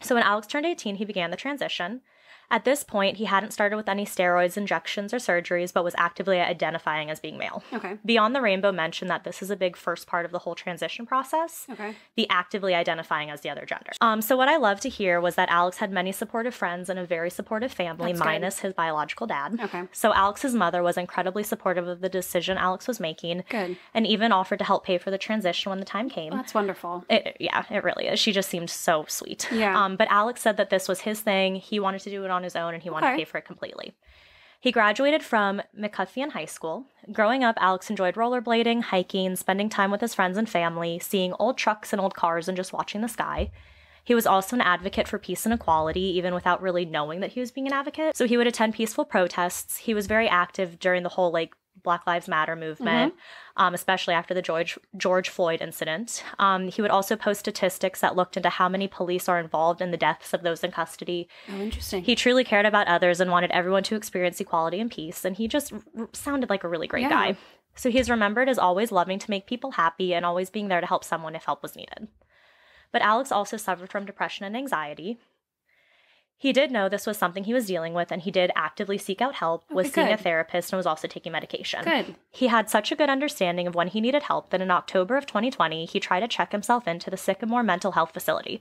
So when Alex turned 18, he began the transition. At this point, he hadn't started with any steroids, injections, or surgeries, but was actively identifying as being male. Beyond the Rainbow mentioned that this is a big first part of the whole transition process, the actively identifying as the other gender. So what I love to hear was that Alex had many supportive friends and a very supportive family, minus his biological dad. So Alex's mother was incredibly supportive of the decision Alex was making, and even offered to help pay for the transition when the time came. That's wonderful. Yeah, it really is. She just seemed so sweet. But Alex said that this was his thing. He wanted to do it on his own and he wanted to pay for it completely. He graduated from McCutcheon High School. Growing up, Alex enjoyed rollerblading, hiking, spending time with his friends and family, seeing old trucks and old cars and just watching the sky. He was also an advocate for peace and equality, even without really knowing that he was being an advocate. So he would attend peaceful protests. He was very active during the whole, like, Black Lives Matter movement, especially after the George Floyd incident. He would also post statistics that looked into how many police are involved in the deaths of those in custody. Oh, interesting. He truly cared about others and wanted everyone to experience equality and peace, and he just sounded like a really great guy. So he is remembered as always loving to make people happy and always being there to help someone if help was needed. But Alex also suffered from depression and anxiety. He did know this was something he was dealing with, and he did actively seek out help, was seeing a therapist, and was also taking medication. He had such a good understanding of when he needed help that in October of 2020, he tried to check himself into the Sycamore Mental Health Facility.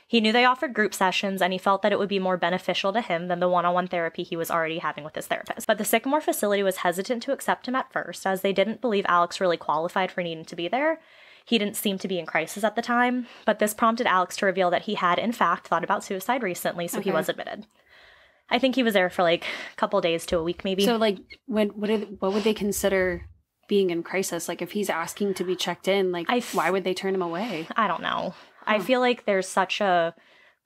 He knew they offered group sessions, and he felt that it would be more beneficial to him than the one-on-one therapy he was already having with his therapist. But the Sycamore facility was hesitant to accept him at first, as they didn't believe Alex really qualified for needing to be there. He didn't seem to be in crisis at the time, but this prompted Alex to reveal that he had, in fact, thought about suicide recently, so he was admitted. I think he was there for, like, a couple days to a week, maybe. So, like, what would they consider being in crisis? Like, if he's asking to be checked in, like, why would they turn him away? I don't know. I feel like there's such a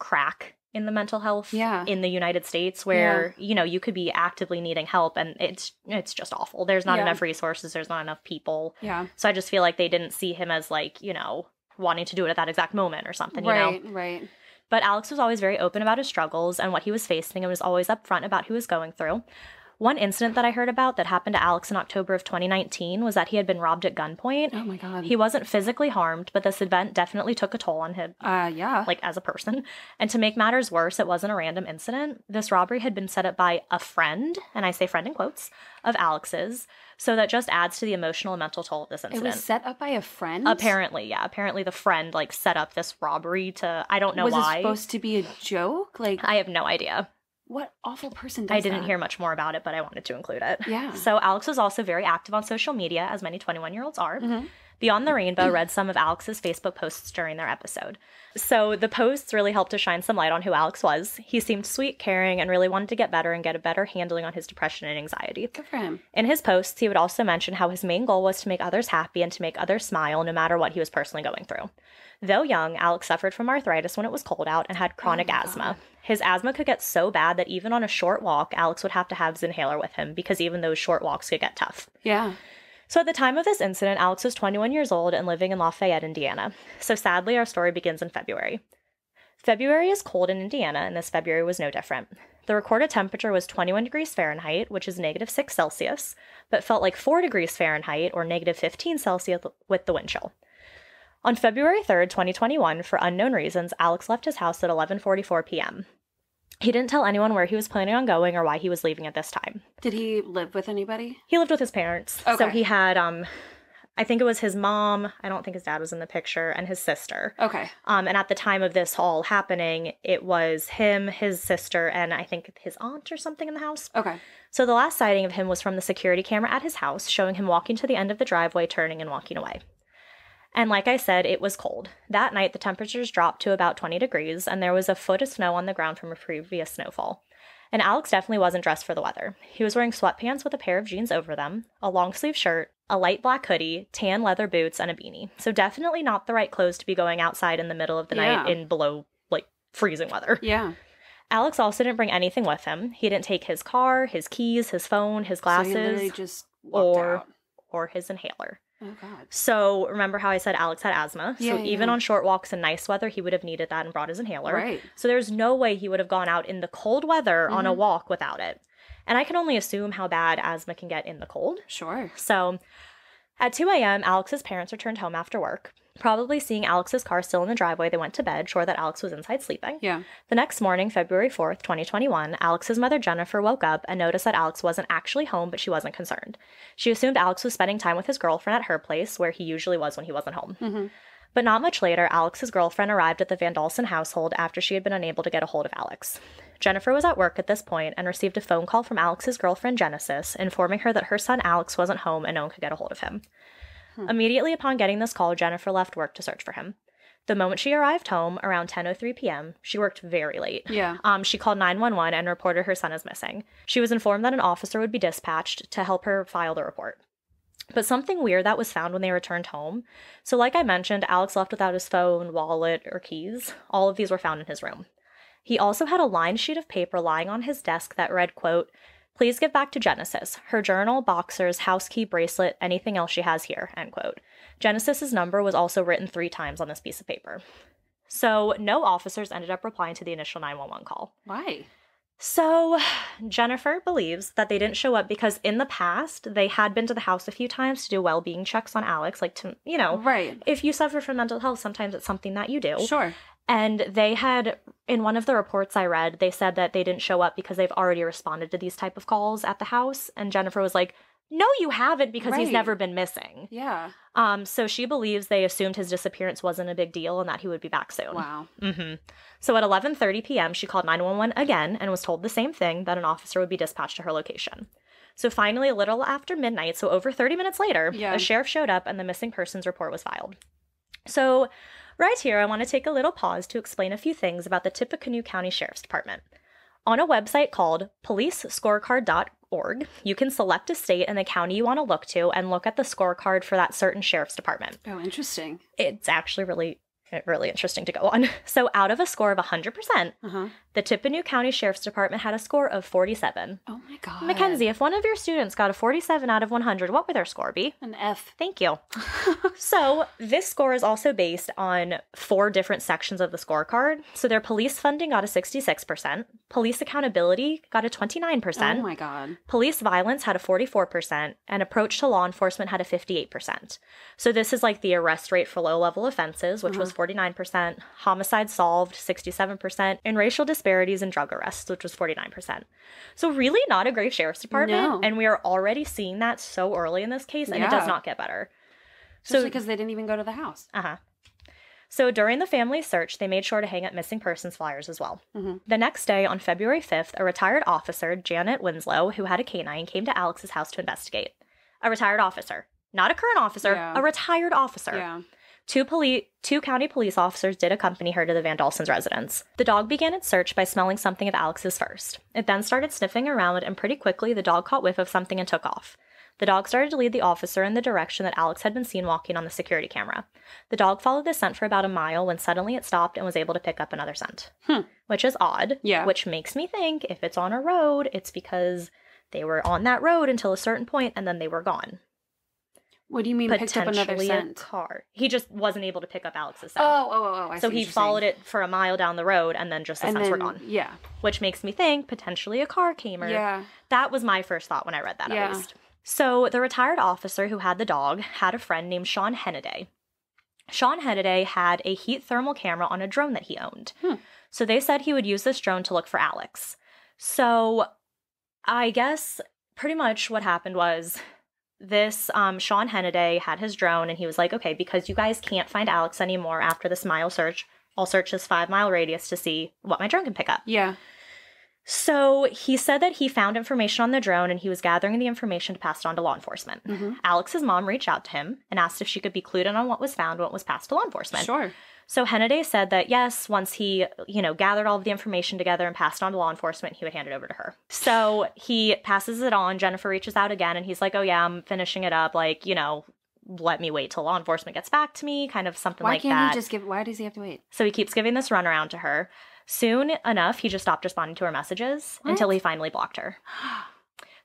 crack in the mental health in the United States where, you know, you could be actively needing help and it's just awful. There's not enough resources. There's not enough people. Yeah. So I just feel like they didn't see him as, like, you know, wanting to do it at that exact moment or something, you know? Right. But Alex was always very open about his struggles and what he was facing and was always upfront about who he was going through. One incident that I heard about that happened to Alex in October of 2019 was that he had been robbed at gunpoint. Oh, my God. He wasn't physically harmed, but this event definitely took a toll on him, like, as a person. And to make matters worse, it wasn't a random incident. This robbery had been set up by a friend, and I say friend in quotes, of Alex's. So that just adds to the emotional and mental toll of this incident. It was set up by a friend? Apparently, yeah. Apparently the friend, like, set up this robbery to, I don't know why. Was it supposed to be a joke? Like, I have no idea. What awful person does that? I didn't hear much more about it, but I wanted to include it. Yeah. So Alex was also very active on social media, as many 21-year-olds are. Beyond the Rainbow read some of Alex's Facebook posts during their episode. So the posts really helped to shine some light on who Alex was. He seemed sweet, caring, and really wanted to get better and get a better handling on his depression and anxiety. Good for him. In his posts, he would also mention how his main goal was to make others happy and to make others smile no matter what he was personally going through. Though young, Alex suffered from arthritis when it was cold out and had chronic asthma. His asthma could get so bad that even on a short walk, Alex would have to have his inhaler with him because even those short walks could get tough. Yeah. So at the time of this incident, Alex was 21 years old and living in Lafayette, Indiana. So sadly, our story begins in February. February is cold in Indiana, and this February was no different. The recorded temperature was 21 degrees Fahrenheit, which is -6 Celsius, but felt like 4 degrees Fahrenheit or -15 Celsius with the wind chill. On February 3rd, 2021, for unknown reasons, Alex left his house at 11:44 p.m. He didn't tell anyone where he was planning on going or why he was leaving at this time. Did he live with anybody? He lived with his parents. Okay. So he had, I think it was his mom, I don't think his dad was in the picture, and his sister. Okay. And at the time of this all happening, it was him, his sister, and I think his aunt or something in the house. Okay. So the last sighting of him was from the security camera at his house, showing him walking to the end of the driveway, turning and walking away. And like I said, it was cold. That night, the temperatures dropped to about 20 degrees, and there was a foot of snow on the ground from a previous snowfall. And Alex definitely wasn't dressed for the weather. He was wearing sweatpants with a pair of jeans over them, a long-sleeve shirt, a light black hoodie, tan leather boots, and a beanie. So definitely not the right clothes to be going outside in the middle of the night in below, like, freezing weather. Yeah. Alex also didn't bring anything with him. He didn't take his car, his keys, his phone, his glasses, so he literally just walked out. Or his inhaler. Oh, God. So remember how I said Alex had asthma? So even on short walks in nice weather, he would have needed that and brought his inhaler. Right. So there's no way he would have gone out in the cold weather on a walk without it. And I can only assume how bad asthma can get in the cold. Sure. So at 2 a.m., Alex's parents returned home after work. Probably seeing Alex's car still in the driveway, they went to bed, sure that Alex was inside sleeping. Yeah. The next morning, February 4th, 2021, Alex's mother, Jennifer, woke up and noticed that Alex wasn't actually home, but she wasn't concerned. She assumed Alex was spending time with his girlfriend at her place, where he usually was when he wasn't home. Mm-hmm. But not much later, Alex's girlfriend arrived at the Vandalson household after she had been unable to get a hold of Alex. Jennifer was at work at this point and received a phone call from Alex's girlfriend, Genesis, informing her that her son Alex wasn't home and no one could get a hold of him. Immediately upon getting this call, Jennifer left work to search for him. The moment she arrived home, around 10:03 p.m., she worked very late. Yeah. She called 911 and reported her son as missing. She was informed that an officer would be dispatched to help her file the report. But something weird that was found when they returned home. So like I mentioned, Alex left without his phone, wallet, or keys. All of these were found in his room. He also had a lined sheet of paper lying on his desk that read, quote, "Please give back to Genesis. Her journal, boxers, house key, bracelet, anything else she has here," end quote. Genesis's number was also written 3 times on this piece of paper. So no officers ended up replying to the initial 911 call. Why? So Jennifer believes that they didn't show up because in the past, they had been to the house a few times to do well-being checks on Alex, like to, you know, right. If you suffer from mental health, sometimes it's something that you do. Sure. And they had, in one of the reports I read, they said that they didn't show up because they've already responded to these type of calls at the house. And Jennifer was like, no, you haven't, because he's never been missing. Yeah. So she believes they assumed his disappearance wasn't a big deal and that he would be back soon. Wow. Mm-hmm. So at 11:30 p.m., she called 911 again and was told the same thing, that an officer would be dispatched to her location. So finally, a little after midnight, so over 30 minutes later, a sheriff showed up and the missing persons report was filed. So right here, I want to take a little pause to explain a few things about the Tippecanoe County Sheriff's Department. On a website called policescorecard.org, you can select a state and the county you want to look to and look at the scorecard for that certain sheriff's department. Oh, interesting. It's actually really interesting to go on. So out of a score of 100%, the Tippecanoe County Sheriff's Department had a score of 47. Oh my God. MacKenzie, if one of your students got a 47 out of 100, what would their score be? An F. Thank you. So this score is also based on 4 different sections of the scorecard. So their police funding got a 66%, police accountability got a 29%. Oh my God. Police violence had a 44%, and approach to law enforcement had a 58%. So this is like the arrest rate for low-level offenses, which was 49%, homicide solved, 67%, and racial disparities and drug arrests, which was 49%. So really not a great sheriff's department, No. and we are already seeing that so early in this case, and it does not get better. Especially because they didn't even go to the house. So during the family search, they made sure to hang up missing persons flyers as well. The next day, on February 5th, a retired officer, Janet Winslow, who had a canine, came to Alex's house to investigate. A retired officer. Not a current officer, a retired officer. Yeah. 2 county police officers did accompany her to the Vandalson's residence. The dog began its search by smelling something of Alex's first. It then started sniffing around, and pretty quickly the dog caught whiff of something and took off. The dog started to lead the officer in the direction that Alex had been seen walking on the security camera. The dog followed the scent for about a mile when suddenly it stopped and was able to pick up another scent. Which is odd. Yeah. Which makes me think if it's on a road, it's because they were on that road until a certain point and then they were gone. What do you mean picked up another scent? Car. He just wasn't able to pick up Alex's scent. I see. So he followed it for a mile down the road and then just the scents were gone. Yeah. Which makes me think potentially a car came or... Yeah. That was my first thought when I read that at least. So the retired officer who had the dog had a friend named Sean Hennaday. Sean Hennaday had a heat thermal camera on a drone that he owned. So they said he would use this drone to look for Alex. So I guess pretty much what happened was this Sean Hennaday had his drone and he was like, okay, because you guys can't find Alex anymore after this mile search, I'll search this 5-mile radius to see what my drone can pick up. Yeah. So he said that he found information on the drone and he was gathering the information to pass it on to law enforcement. Alex's mom reached out to him and asked if she could be clued in on what was found, what was passed to law enforcement. Sure. So Hennaday said that yes, once he, gathered all of the information together and passed it on to law enforcement, he would hand it over to her. So he passes it on. Jennifer reaches out again and he's like, oh yeah, I'm finishing it up. Like, let me wait till law enforcement gets back to me, kind of something like that. Why can't he just why does he have to wait? So he keeps giving this runaround to her. Soon enough, he just stopped responding to her messages until he finally blocked her.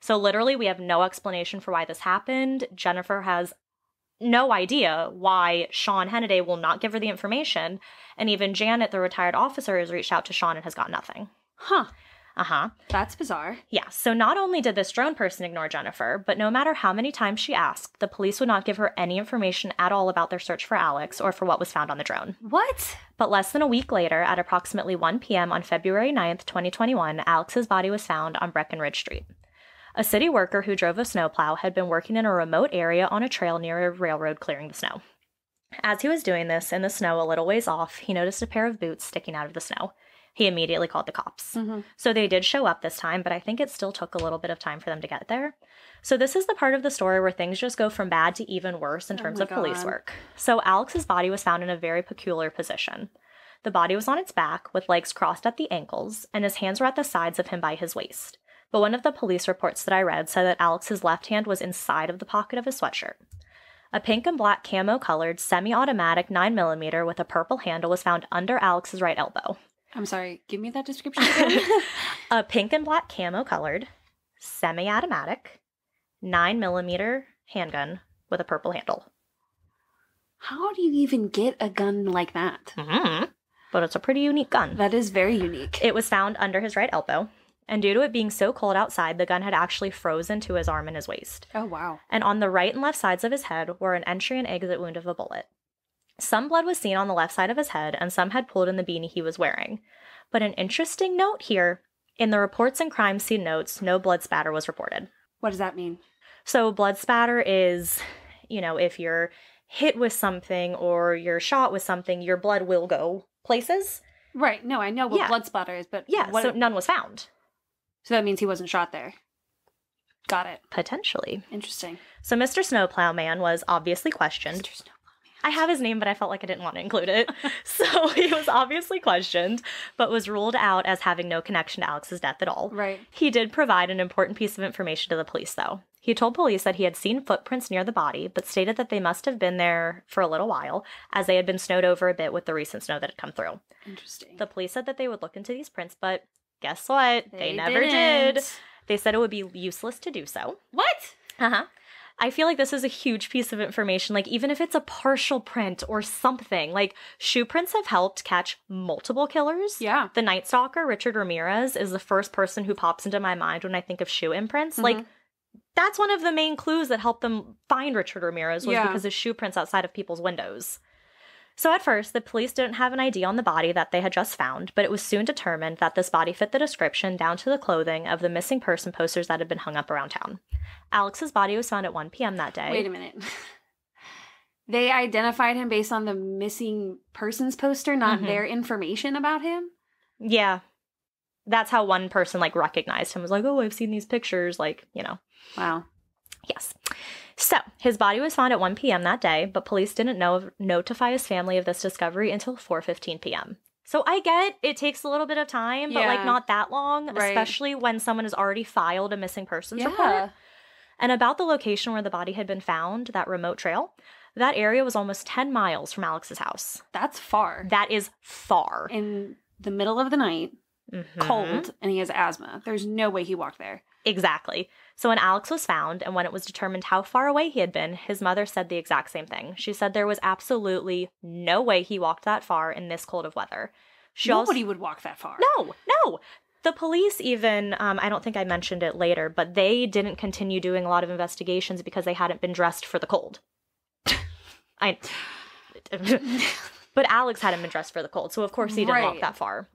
So literally, we have no explanation for why this happened. Jennifer has no idea why Sean Hennaday will not give her the information. And even Janet, the retired officer, has reached out to Sean and has got nothing. That's bizarre. Yeah, so not only did this drone person ignore Jennifer, but no matter how many times she asked, the police would not give her any information at all about their search for Alex or for what was found on the drone. What? But less than a week later, at approximately 1 p.m. on February 9th, 2021, Alex's body was found on Breckenridge Street. A city worker who drove a snowplow had been working in a remote area on a trail near a railroad clearing the snow. As he was doing this, in the snow a little ways off, he noticed a pair of boots sticking out of the snow. He immediately called the cops. So they did show up this time, but I think it still took a little bit of time for them to get there. So this is the part of the story where things just go from bad to even worse in terms of police work. So Alex's body was found in a very peculiar position. The body was on its back, with legs crossed at the ankles, and his hands were at the sides of him by his waist. But one of the police reports that I read said that Alex's left hand was inside of the pocket of his sweatshirt. A pink and black camo-colored semi-automatic 9mm with a purple handle was found under Alex's right elbow. I'm sorry, give me that description again. A pink and black camo-colored, semi-automatic, 9mm handgun with a purple handle. How do you even get a gun like that? But it's a pretty unique gun. That is very unique. It was found under his right elbow, and due to it being so cold outside, the gun had actually frozen to his arm and his waist. Oh, wow. And on the right and left sides of his head were an entry and exit wound of a bullet. Some blood was seen on the left side of his head, and some had pooled in the beanie he was wearing. But an interesting note here, in the reports and crime scene notes, no blood spatter was reported. What does that mean? So blood spatter is, if you're hit with something or you're shot with something, your blood will go places. Right. No, I know what blood spatter is, but... Yeah, so none was found. So that means he wasn't shot there. Got it. Potentially. Interesting. So Mr. Snowplow Man was obviously questioned. Mr. Snowplow Man. I have his name, but I felt like I didn't want to include it. So he was obviously questioned, but was ruled out as having no connection to Alex's death at all. Right. He did provide an important piece of information to the police, though. He told police that he had seen footprints near the body, but stated that they must have been there for a little while, as they had been snowed over a bit with the recent snow that had come through. Interesting. The police said that they would look into these prints, but guess what? They never didn't. did. They said it would be useless to do so. What? Uh-huh. I feel like this is a huge piece of information, like even if it's a partial print or something, like shoe prints have helped catch multiple killers. Yeah. The Night Stalker, Richard Ramirez, is the first person who pops into my mind when I think of shoe imprints. Like, that's one of the main clues that helped them find Richard Ramirez was because of shoe prints outside of people's windows. So at first, the police didn't have an ID on the body that they had just found, but it was soon determined that this body fit the description down to the clothing of the missing person posters that had been hung up around town. Alex's body was found at 1 p.m. that day. Wait a minute. They identified him based on the missing persons poster, not their information about him? Yeah. That's how one person, like, recognized him. Was like, oh, I've seen these pictures, like, you know. Wow. Yes. So, his body was found at 1 p.m. that day, but police didn't notify his family of this discovery until 4:15 p.m. So, I get it takes a little bit of time, but, like, not that long, especially when someone has already filed a missing persons report. And about the location where the body had been found, that remote trail, that area was almost 10 miles from Alex's house. That's far. That is far. In the middle of the night, cold, and he has asthma. There's no way he walked there. Exactly. So when Alex was found and when it was determined how far away he had been, his mother said the exact same thing. She said there was absolutely no way he walked that far in this cold of weather. Nobody would walk that far. No. The police even, I don't think I mentioned it later, but they didn't continue doing a lot of investigations because they hadn't been dressed for the cold. But Alex hadn't been dressed for the cold, so of course he didn't walk that far.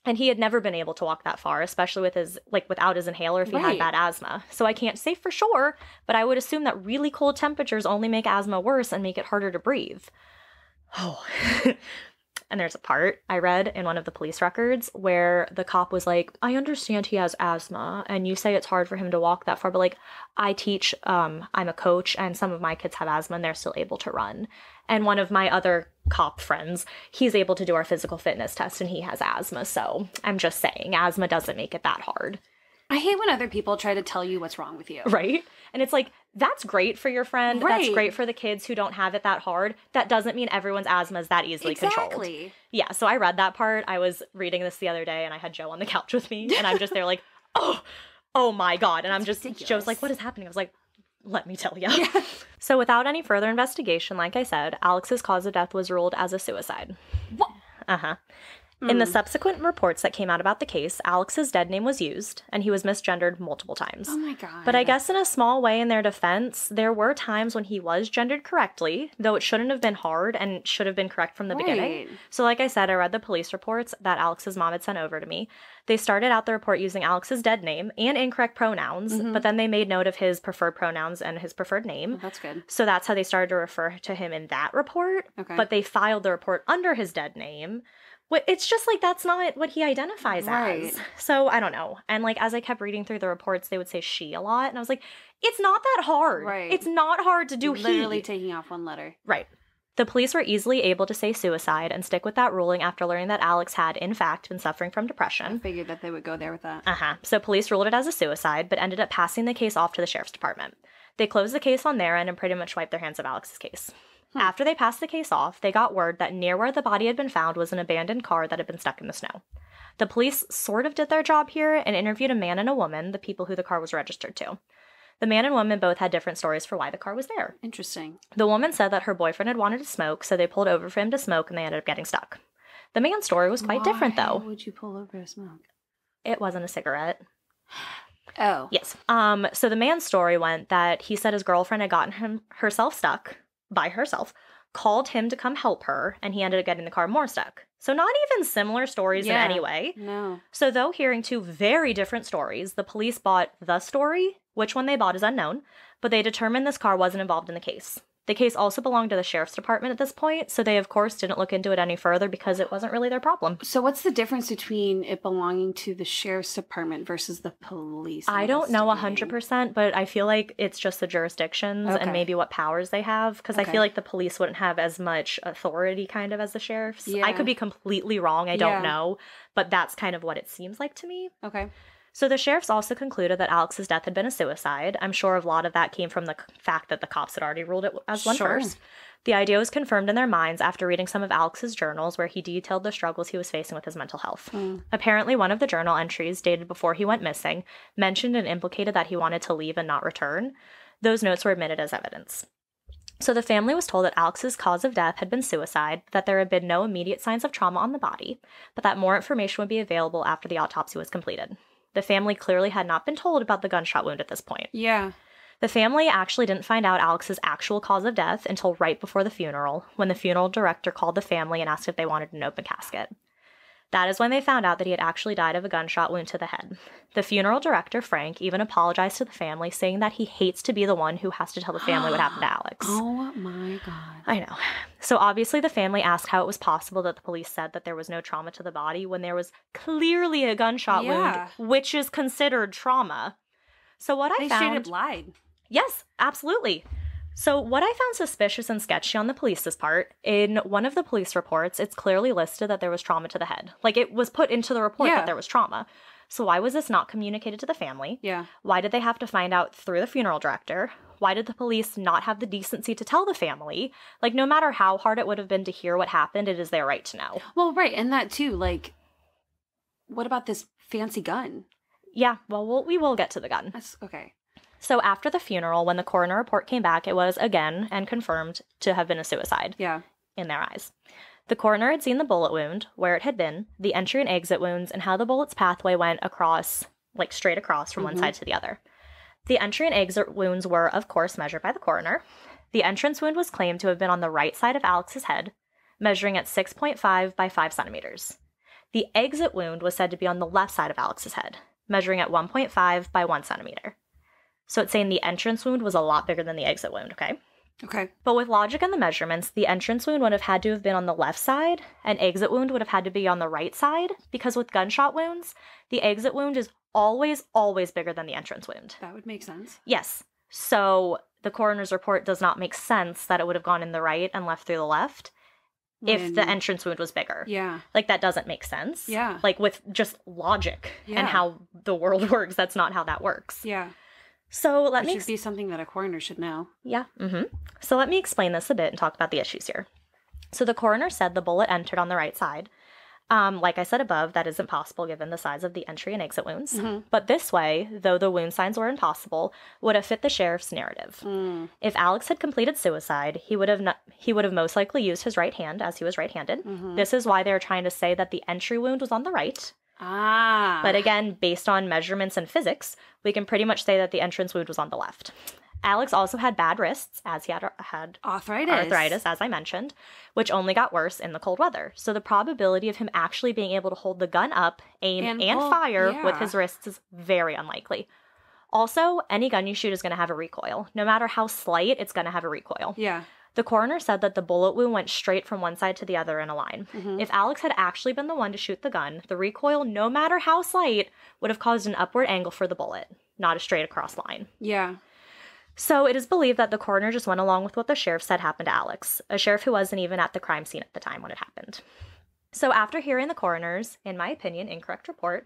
And he had never been able to walk that far, especially with his, like, without his inhaler if he had bad asthma. So I can't say for sure, but I would assume that really cold temperatures only make asthma worse and make it harder to breathe. Oh. And there's a part I read in one of the police records where the cop was like, I understand he has asthma, and you say it's hard for him to walk that far, but, like, I teach, I'm a coach, and some of my kids have asthma, and they're still able to run. And one of my other cop friends, he's able to do our physical fitness test, and he has asthma, so I'm just saying, asthma doesn't make it that hard. I hate when other people try to tell you what's wrong with you. Right? And it's like, that's great for your friend. Right. That's great for the kids who don't have it that hard. That doesn't mean everyone's asthma is that easily controlled. Yeah, so I read that part. I was reading this the other day, and I had Joe on the couch with me, and I'm just there like, oh my God. And I'm just, ridiculous. Joe's like, what is happening? I was like, let me tell you. Yeah. So without any further investigation, like I said, Alex's cause of death was ruled as a suicide. What? In the subsequent reports that came out about the case, Alex's dead name was used, and he was misgendered multiple times. Oh my God. But I guess in a small way in their defense, there were times when he was gendered correctly, though it shouldn't have been hard and should have been correct from the beginning. So like I said, I read the police reports that Alex's mom had sent over to me. They started out the report using Alex's dead name and incorrect pronouns, but then they made note of his preferred pronouns and his preferred name. Oh, that's good. So that's how they started to refer to him in that report. Okay. But they filed the report under his dead name. It's just like that's not what he identifies as. So I don't know. And like as I kept reading through the reports, they would say she a lot. And I was like, it's not that hard. Right. It's not hard to do Literally taking off one letter. Right. The police were easily able to say suicide and stick with that ruling after learning that Alex had, in fact, been suffering from depression. I figured that they would go there with that. So police ruled it as a suicide, but ended up passing the case off to the sheriff's department. They closed the case on their end and pretty much wiped their hands of Alex's case. After they passed the case off, they got word that near where the body had been found was an abandoned car that had been stuck in the snow. The police sort of did their job here and interviewed a man and a woman, the people who the car was registered to. The man and woman both had different stories for why the car was there. Interesting. The woman said that her boyfriend had wanted to smoke, so they pulled over for him to smoke and they ended up getting stuck. The man's story was quite different, though. Why would you pull over to smoke? It wasn't a cigarette. Oh. Yes. So the man's story went that he said his girlfriend had gotten herself stuck by herself, called him to come help her, and he ended up getting the car more stuck. So not even similar stories in any way. No. So though hearing two very different stories, the police bought the story. Which one they bought is unknown, but they determined this car wasn't involved in the case. The case also belonged to the sheriff's department at this point, so they, of course, didn't look into it any further because it wasn't really their problem. So what's the difference between it belonging to the sheriff's department versus the police? I don't know 100%, but I feel like it's just the jurisdictions and maybe what powers they have, because I feel like the police wouldn't have as much authority kind of as the sheriffs. I could be completely wrong. I don't know, but that's kind of what it seems like to me. Okay. So the sheriffs also concluded that Alex's death had been a suicide. I'm sure a lot of that came from the fact that the cops had already ruled it as one first. The idea was confirmed in their minds after reading some of Alex's journals where he detailed the struggles he was facing with his mental health. Apparently, one of the journal entries, dated before he went missing, mentioned and implicated that he wanted to leave and not return. Those notes were admitted as evidence. So the family was told that Alex's cause of death had been suicide, that there had been no immediate signs of trauma on the body, but that more information would be available after the autopsy was completed. The family clearly had not been told about the gunshot wound at this point. Yeah. The family actually didn't find out Alex's actual cause of death until right before the funeral, when the funeral director called the family and asked if they wanted an open casket. That is when they found out that he had actually died of a gunshot wound to the head. The funeral director, Frank, even apologized to the family, saying that he hates to be the one who has to tell the family what happened to Alex. Oh my God. I know. So obviously the family asked how it was possible that the police said that there was no trauma to the body when there was clearly a gunshot wound, which is considered trauma. So what I found... They straight up lied. Yes, absolutely. So what I found suspicious and sketchy on the police's part, in one of the police reports, it's clearly listed that there was trauma to the head. Like, it was put into the report that there was trauma. So why was this not communicated to the family? Yeah. Why did they have to find out through the funeral director? Why did the police not have the decency to tell the family? Like, no matter how hard it would have been to hear what happened, it is their right to know. Well, right, and that too, like, what about this fancy gun? Yeah, well, we will get to the gun. That's okay. So after the funeral, when the coroner report came back, it was, again, and confirmed to have been a suicide. Yeah. In their eyes. The coroner had seen the bullet wound, where it had been, the entry and exit wounds, and how the bullet's pathway went across, like straight across from one side to the other. The entry and exit wounds were, of course, measured by the coroner. The entrance wound was claimed to have been on the right side of Alex's head, measuring at 6.5 by 5 centimeters. The exit wound was said to be on the left side of Alex's head, measuring at 1.5 by 1 centimeter. So it's saying the entrance wound was a lot bigger than the exit wound, okay? Okay. But with logic and the measurements, the entrance wound would have had to have been on the left side, and exit wound would have had to be on the right side, because with gunshot wounds, the exit wound is always, always bigger than the entrance wound. That would make sense. Yes. So the coroner's report does not make sense that it would have gone in the right and left through the left if the entrance wound was bigger. Yeah. Like, that doesn't make sense. Yeah. Like, with just logic and how the world works, that's not how that works. Yeah. So let me... It should be something that a coroner should know. Yeah. So let me explain this a bit and talk about the issues here. So the coroner said the bullet entered on the right side. Like I said above, that isn't possible given the size of the entry and exit wounds. But this way, though the wound signs were impossible, would have fit the sheriff's narrative. If Alex had completed suicide, he would have most likely used his right hand, as he was right-handed. This is why they're trying to say that the entry wound was on the right. But again, based on measurements and physics, we can pretty much say that the entrance wound was on the left. Alex also had bad wrists, as he had arthritis, as I mentioned, which only got worse in the cold weather. So the probability of him actually being able to hold the gun up, aim, and fire with his wrists is very unlikely. Also, any gun you shoot is going to have a recoil. No matter how slight, it's going to have a recoil. Yeah. The coroner said that the bullet wound went straight from one side to the other in a line. If Alex had actually been the one to shoot the gun, the recoil, no matter how slight, would have caused an upward angle for the bullet, not a straight across line. Yeah. So it is believed that the coroner just went along with what the sheriff said happened to Alex, a sheriff who wasn't even at the crime scene at the time when it happened. So after hearing the coroner's, in my opinion, incorrect report,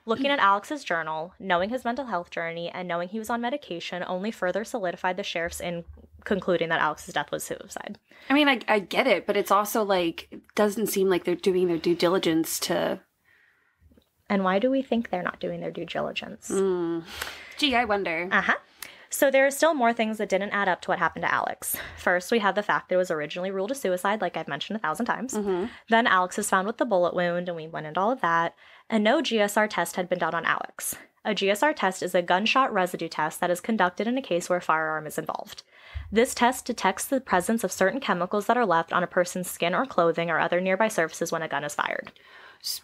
looking at Alex's journal, knowing his mental health journey, and knowing he was on medication only further solidified the sheriff's in concluding that Alex's death was suicide. I mean, I get it, but it's also like, it doesn't seem like they're doing their due diligence to... And why do we think they're not doing their due diligence? Gee, I wonder. So there are still more things that didn't add up to what happened to Alex. First, we have the fact that it was originally ruled a suicide, like I've mentioned 1,000 times. Then Alex is found with the bullet wound, and we went into all of that. And no GSR test had been done on Alex. A GSR test is a gunshot residue test that is conducted in a case where a firearm is involved. This test detects the presence of certain chemicals that are left on a person's skin or clothing or other nearby surfaces when a gun is fired.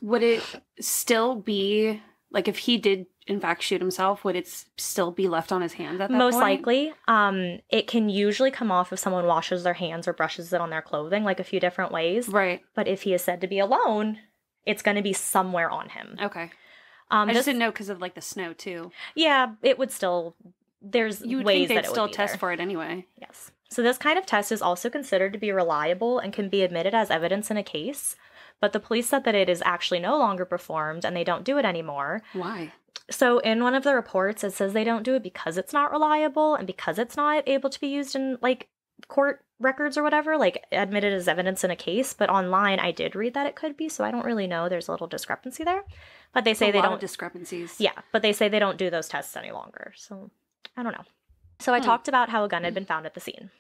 Would it still be Like, if he did, in fact, shoot himself, would it still be left on his hands at that Most point? likely. It can usually come off if someone washes their hands or brushes it on their clothing, like a few different ways. Right. But if he is said to be alone, it's going to be somewhere on him. Okay. I just didn't know because of, like, the snow, too. Yeah, it would still... There's You would ways think that they'd it would still be test there. for it anyway. Yes. So this kind of test is also considered to be reliable and can be admitted as evidence in a case. But the police said that it is actually no longer performed and they don't do it anymore. Why? So in one of the reports, it says they don't do it because it's not reliable and because it's not able to be used in, like, court records or whatever, like, admitted as evidence in a case. But online, I did read that it could be, so I don't really know. There's a little discrepancy there. But they say they don't... discrepancies. Yeah, but they say they don't do those tests any longer. So I don't know. So I talked about how a gun had been found at the scene.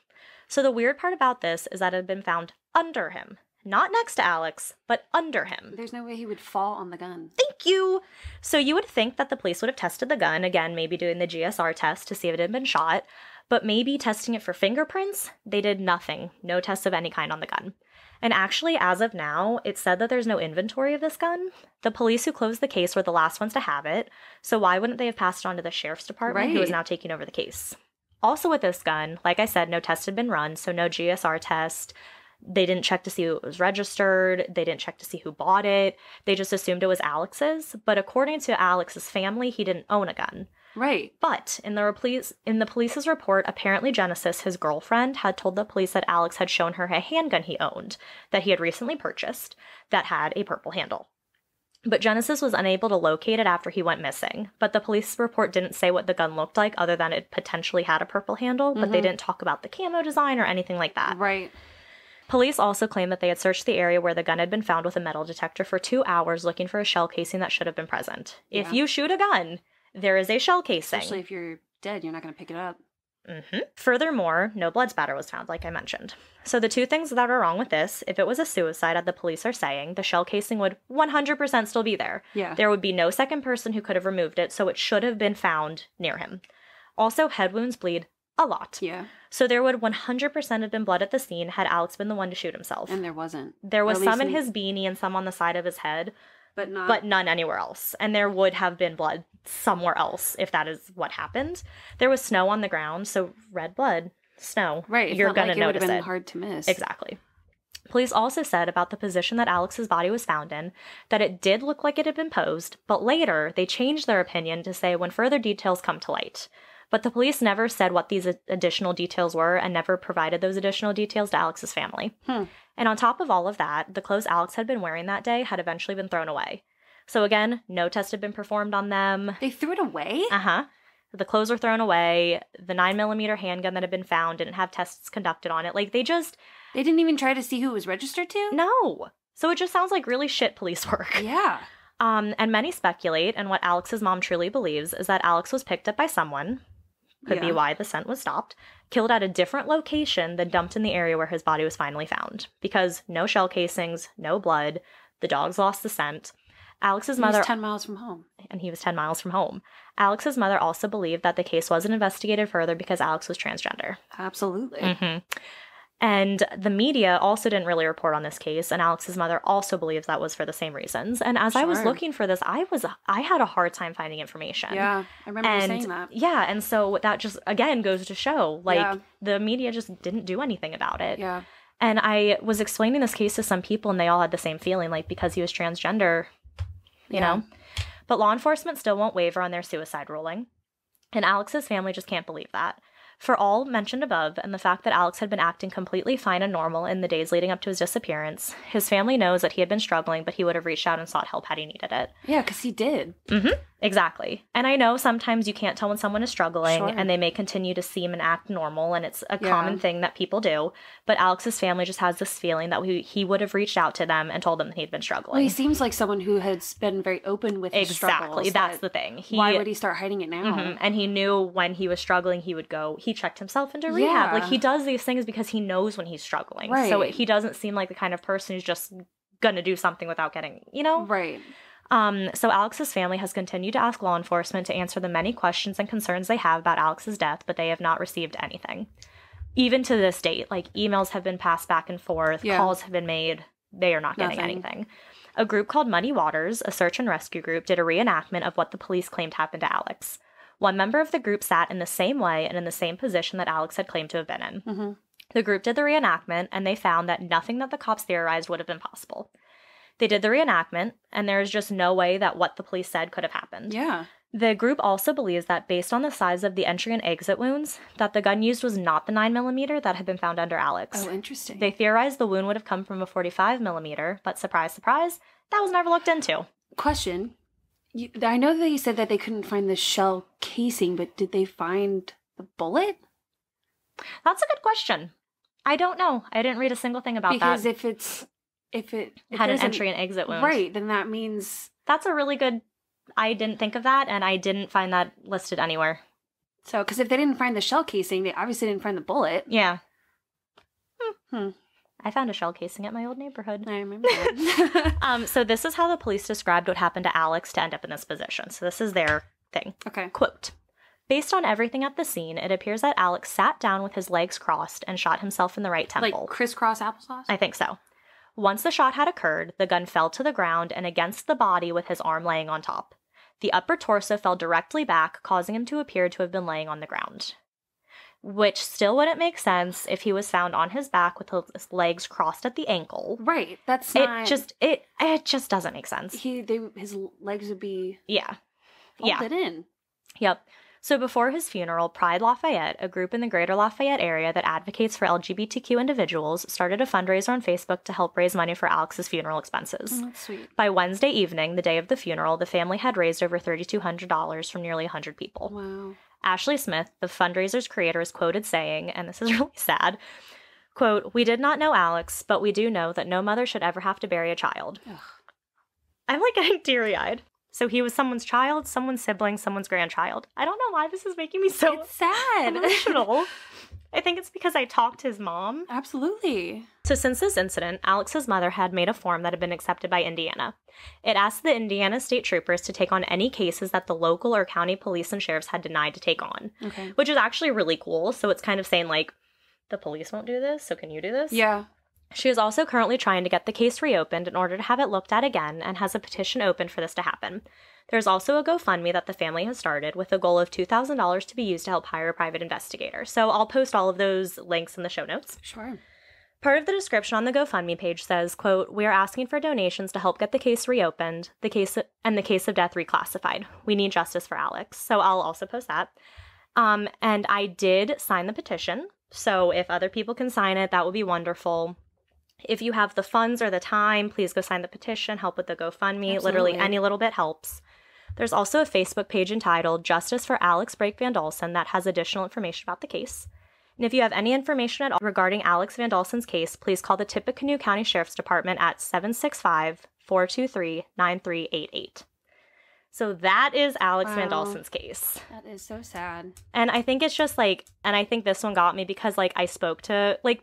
So the weird part about this is that it had been found under him. Not next to Alex, but under him. There's no way he would fall on the gun. Thank you! So you would think that the police would have tested the gun, again, maybe doing the GSR test to see if it had been shot, but maybe testing it for fingerprints? They did nothing. No tests of any kind on the gun. And actually, as of now, it's said that there's no inventory of this gun. The police who closed the case were the last ones to have it, so why wouldn't they have passed it on to the sheriff's department, who is now taking over the case? Also with this gun, like I said, no test had been run, so no GSR test. They didn't check to see who it was registered. They didn't check to see who bought it. They just assumed it was Alex's. But according to Alex's family, he didn't own a gun. Right. But in the police's report, apparently Genesis, his girlfriend, had told the police that Alex had shown her a handgun he owned that he had recently purchased that had a purple handle. But Genesis was unable to locate it after he went missing. But the police report didn't say what the gun looked like other than it potentially had a purple handle, but they didn't talk about the camo design or anything like that. Right. Police also claimed that they had searched the area where the gun had been found with a metal detector for 2 hours looking for a shell casing that should have been present. Yeah. If you shoot a gun, there is a shell casing. Especially if you're dead, you're not going to pick it up. Furthermore, no blood spatter was found, like I mentioned. So the two things that are wrong with this, if it was a suicide, as the police are saying, the shell casing would 100% still be there. Yeah. There would be no second person who could have removed it, so it should have been found near him. Also, head wounds bleed a lot. Yeah. So there would 100% have been blood at the scene had Alex been the one to shoot himself. And there wasn't. There was some in his beanie and some on the side of his head. But none anywhere else. And there would have been blood somewhere else if that is what happened. There was snow on the ground, so red blood, snow. Right. You're going to notice it. It would have been hard to miss. Exactly. Police also said about the position that Alex's body was found in that it did look like it had been posed, but later they changed their opinion to say when further details come to light. But the police never said what these additional details were and never provided those additional details to Alex's family. And on top of all of that, the clothes Alex had been wearing that day had eventually been thrown away. So again, no test had been performed on them. They threw it away? Uh-huh. The clothes were thrown away. The 9mm handgun that had been found didn't have tests conducted on it. Like, they didn't even try to see who it was registered to? No. So it just sounds like really shit police work. Yeah. And many speculate, and what Alex's mom truly believes, is that Alex was picked up by someone, could be why the scent was stopped, killed at a different location than dumped in the area where his body was finally found. Because no shell casings, no blood, the dogs lost the scent. Alex's mother... He was 10 miles from home. And he was 10 miles from home. Alex's mother also believed that the case wasn't investigated further because Alex was transgender. Absolutely. And the media also didn't really report on this case, and Alex's mother also believes that was for the same reasons. And as I was looking for this, I had a hard time finding information. Yeah, I remember you saying that. Yeah, and so that just, again, goes to show, like, the media just didn't do anything about it. Yeah. And I was explaining this case to some people, and they all had the same feeling, like, because he was transgender, you know? But law enforcement still won't waver on their suicide ruling. And Alex's family just can't believe that. For all mentioned above, and the fact that Alex had been acting completely fine and normal in the days leading up to his disappearance, his family knows that he had been struggling, but he would have reached out and sought help had he needed it. Yeah, because he did. Exactly. And I know sometimes you can't tell when someone is struggling, and they may continue to seem and act normal, and it's a common thing that people do, but Alex's family just has this feeling that he would have reached out to them and told them that he'd been struggling. Well, he seems like someone who has been very open with his struggles. Exactly, that's the thing. Why would he start hiding it now? And he knew when he was struggling, he would go, he checked himself into rehab. Like, he does these things because he knows when he's struggling. Right. So he doesn't seem like the kind of person who's just gonna do something without getting, you know? Right. So Alex's family has continued to ask law enforcement to answer the many questions and concerns they have about Alex's death, but they have not received anything. Even to this date, like, emails have been passed back and forth, calls have been made, they are not getting anything. A group called Muddy Waters, a search and rescue group, did a reenactment of what the police claimed happened to Alex. One member of the group sat in the same way and in the same position that Alex had claimed to have been in. Mm-hmm. The group did the reenactment, and they found that nothing that the cops theorized would have been possible. They did the reenactment, and there is just no way that what the police said could have happened. Yeah. The group also believes that based on the size of the entry and exit wounds, that the gun used was not the 9mm that had been found under Alex. Oh, interesting. They theorized the wound would have come from a 45mm, but surprise, surprise, that was never looked into. Question. I know that you said that they couldn't find the shell casing, but did they find the bullet? That's a good question. I don't know. I didn't read a single thing about because that. if it had an entry and exit wound. Right, then that means... That's a really good... I didn't think of that, and I didn't find that listed anywhere. So, because if they didn't find the shell casing, they obviously didn't find the bullet. Yeah. I found a shell casing at my old neighborhood. I remember that. So this is how the police described what happened to Alex to end up in this position. So this is their thing. Okay. Quote, based on everything at the scene, it appears that Alex sat down with his legs crossed and shot himself in the right temple. Like crisscross applesauce? I think so. Once the shot had occurred, the gun fell to the ground and against the body with his arm laying on top. The upper torso fell directly back, causing him to appear to have been laying on the ground. Which still wouldn't make sense if he was found on his back with his legs crossed at the ankle. Right. That's not... It just doesn't make sense. His legs would be... Yeah. Folded in. Yep. So before his funeral, Pride Lafayette, a group in the Greater Lafayette area that advocates for LGBTQ individuals, started a fundraiser on Facebook to help raise money for Alex's funeral expenses. Oh, that's sweet. By Wednesday evening, the day of the funeral, the family had raised over $3,200 from nearly 100 people. Wow. Ashley Smith, the fundraiser's creator, is quoted saying, and this is really sad, quote, "We did not know Alex, but we do know that no mother should ever have to bury a child." Ugh. I'm like getting teary-eyed. So he was someone's child, someone's sibling, someone's grandchild. I don't know why this is making me so It's sad. emotional. I think it's because I talked to his mom. Absolutely. So since this incident, Alex's mother had made a form that had been accepted by Indiana. It asked the Indiana state troopers to take on any cases that the local or county police and sheriffs had denied to take on. Okay. Which is actually really cool. So it's kind of saying, like, the police won't do this, so can you do this? Yeah. She is also currently trying to get the case reopened in order to have it looked at again and has a petition open for this to happen. There's also a GoFundMe that the family has started with a goal of $2,000 to be used to help hire a private investigator. So I'll post all of those links in the show notes. Sure. Part of the description on the GoFundMe page says, quote, "We are asking for donations to help get the case reopened, the case of death reclassified. We need justice for Alex." So I'll also post that. And I did sign the petition. So if other people can sign it, that would be wonderful. If you have the funds or the time, please go sign the petition, help with the GoFundMe. Absolutely. Literally any little bit helps. There's also a Facebook page entitled Justice for Alex Vandalson that has additional information about the case. And if you have any information at all regarding Alex VanDalsen's case, please call the Tippecanoe County Sheriff's Department at 765-423-9388. So that is Alex VanDalsen's case. That is so sad. And I think it's just like, and I think this one got me because like I spoke to, like,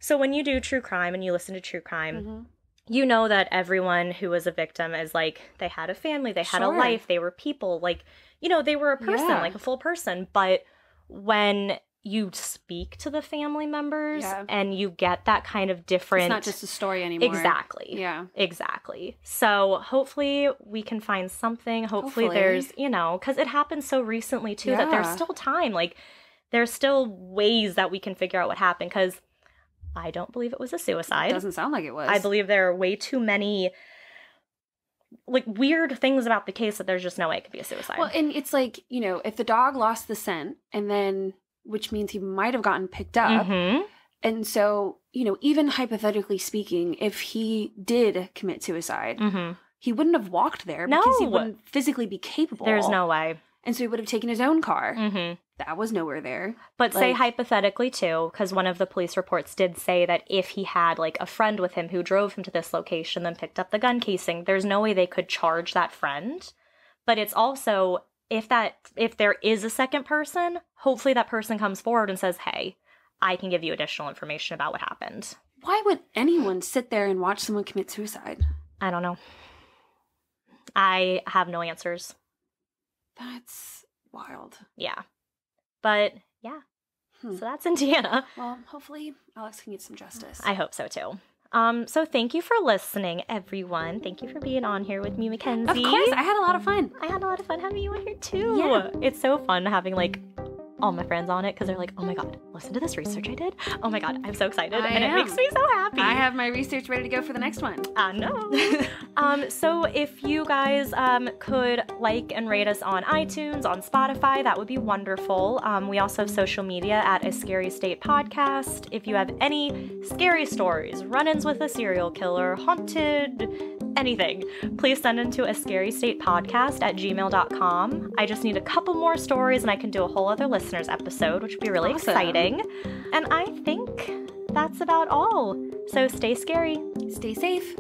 so when you do true crime and you listen to true crime, you know that everyone who was a victim is like, they had a family, they had a life, they were people, like, you know, they were a person, like a full person. But when you speak to the family members and you get that kind of different... It's not just a story anymore. Exactly. Yeah. Exactly. So hopefully we can find something. Hopefully there's, you know, because it happened so recently too that there's still time. Like, there's still ways that we can figure out what happened because I don't believe it was a suicide. It doesn't sound like it was. I believe there are way too many like weird things about the case that there's just no way it could be a suicide. Well, and it's like, you know, if the dog lost the scent and then, which means he might have gotten picked up. And so, you know, even hypothetically speaking, if he did commit suicide, he wouldn't have walked there because he wouldn't physically be capable. There's no way. And so he would have taken his own car. That was nowhere there. But like, say hypothetically too, because one of the police reports did say that if he had like a friend with him who drove him to this location, then picked up the gun casing, there's no way they could charge that friend. But it's also, if there is a second person, hopefully that person comes forward and says, hey, I can give you additional information about what happened. Why would anyone sit there and watch someone commit suicide? I don't know. I have no answers. That's wild. Yeah. But, yeah. So that's Indiana. Well, hopefully Alex can get some justice. I hope so, too. So thank you for listening, everyone. Thank you for being on here with me, MacKenzie. Of course, I had a lot of fun. I had a lot of fun having you on here too. Yeah. It's so fun having like all my friends on it because they're like, oh my god, listen to this research I did. Oh my god, I'm so excited. It makes me so happy. I have my research ready to go for the next one. I know. So if you guys could like and rate us on iTunes, on Spotify, that would be wonderful. We also have social media at A Scary State Podcast. If you have any scary stories, run-ins with a serial killer, haunted, anything, please send them to ascarystatepodcast@gmail.com. I just need a couple more stories and I can do a whole other listeners episode, which would be really exciting. And I think that's about all. So stay scary. Stay safe.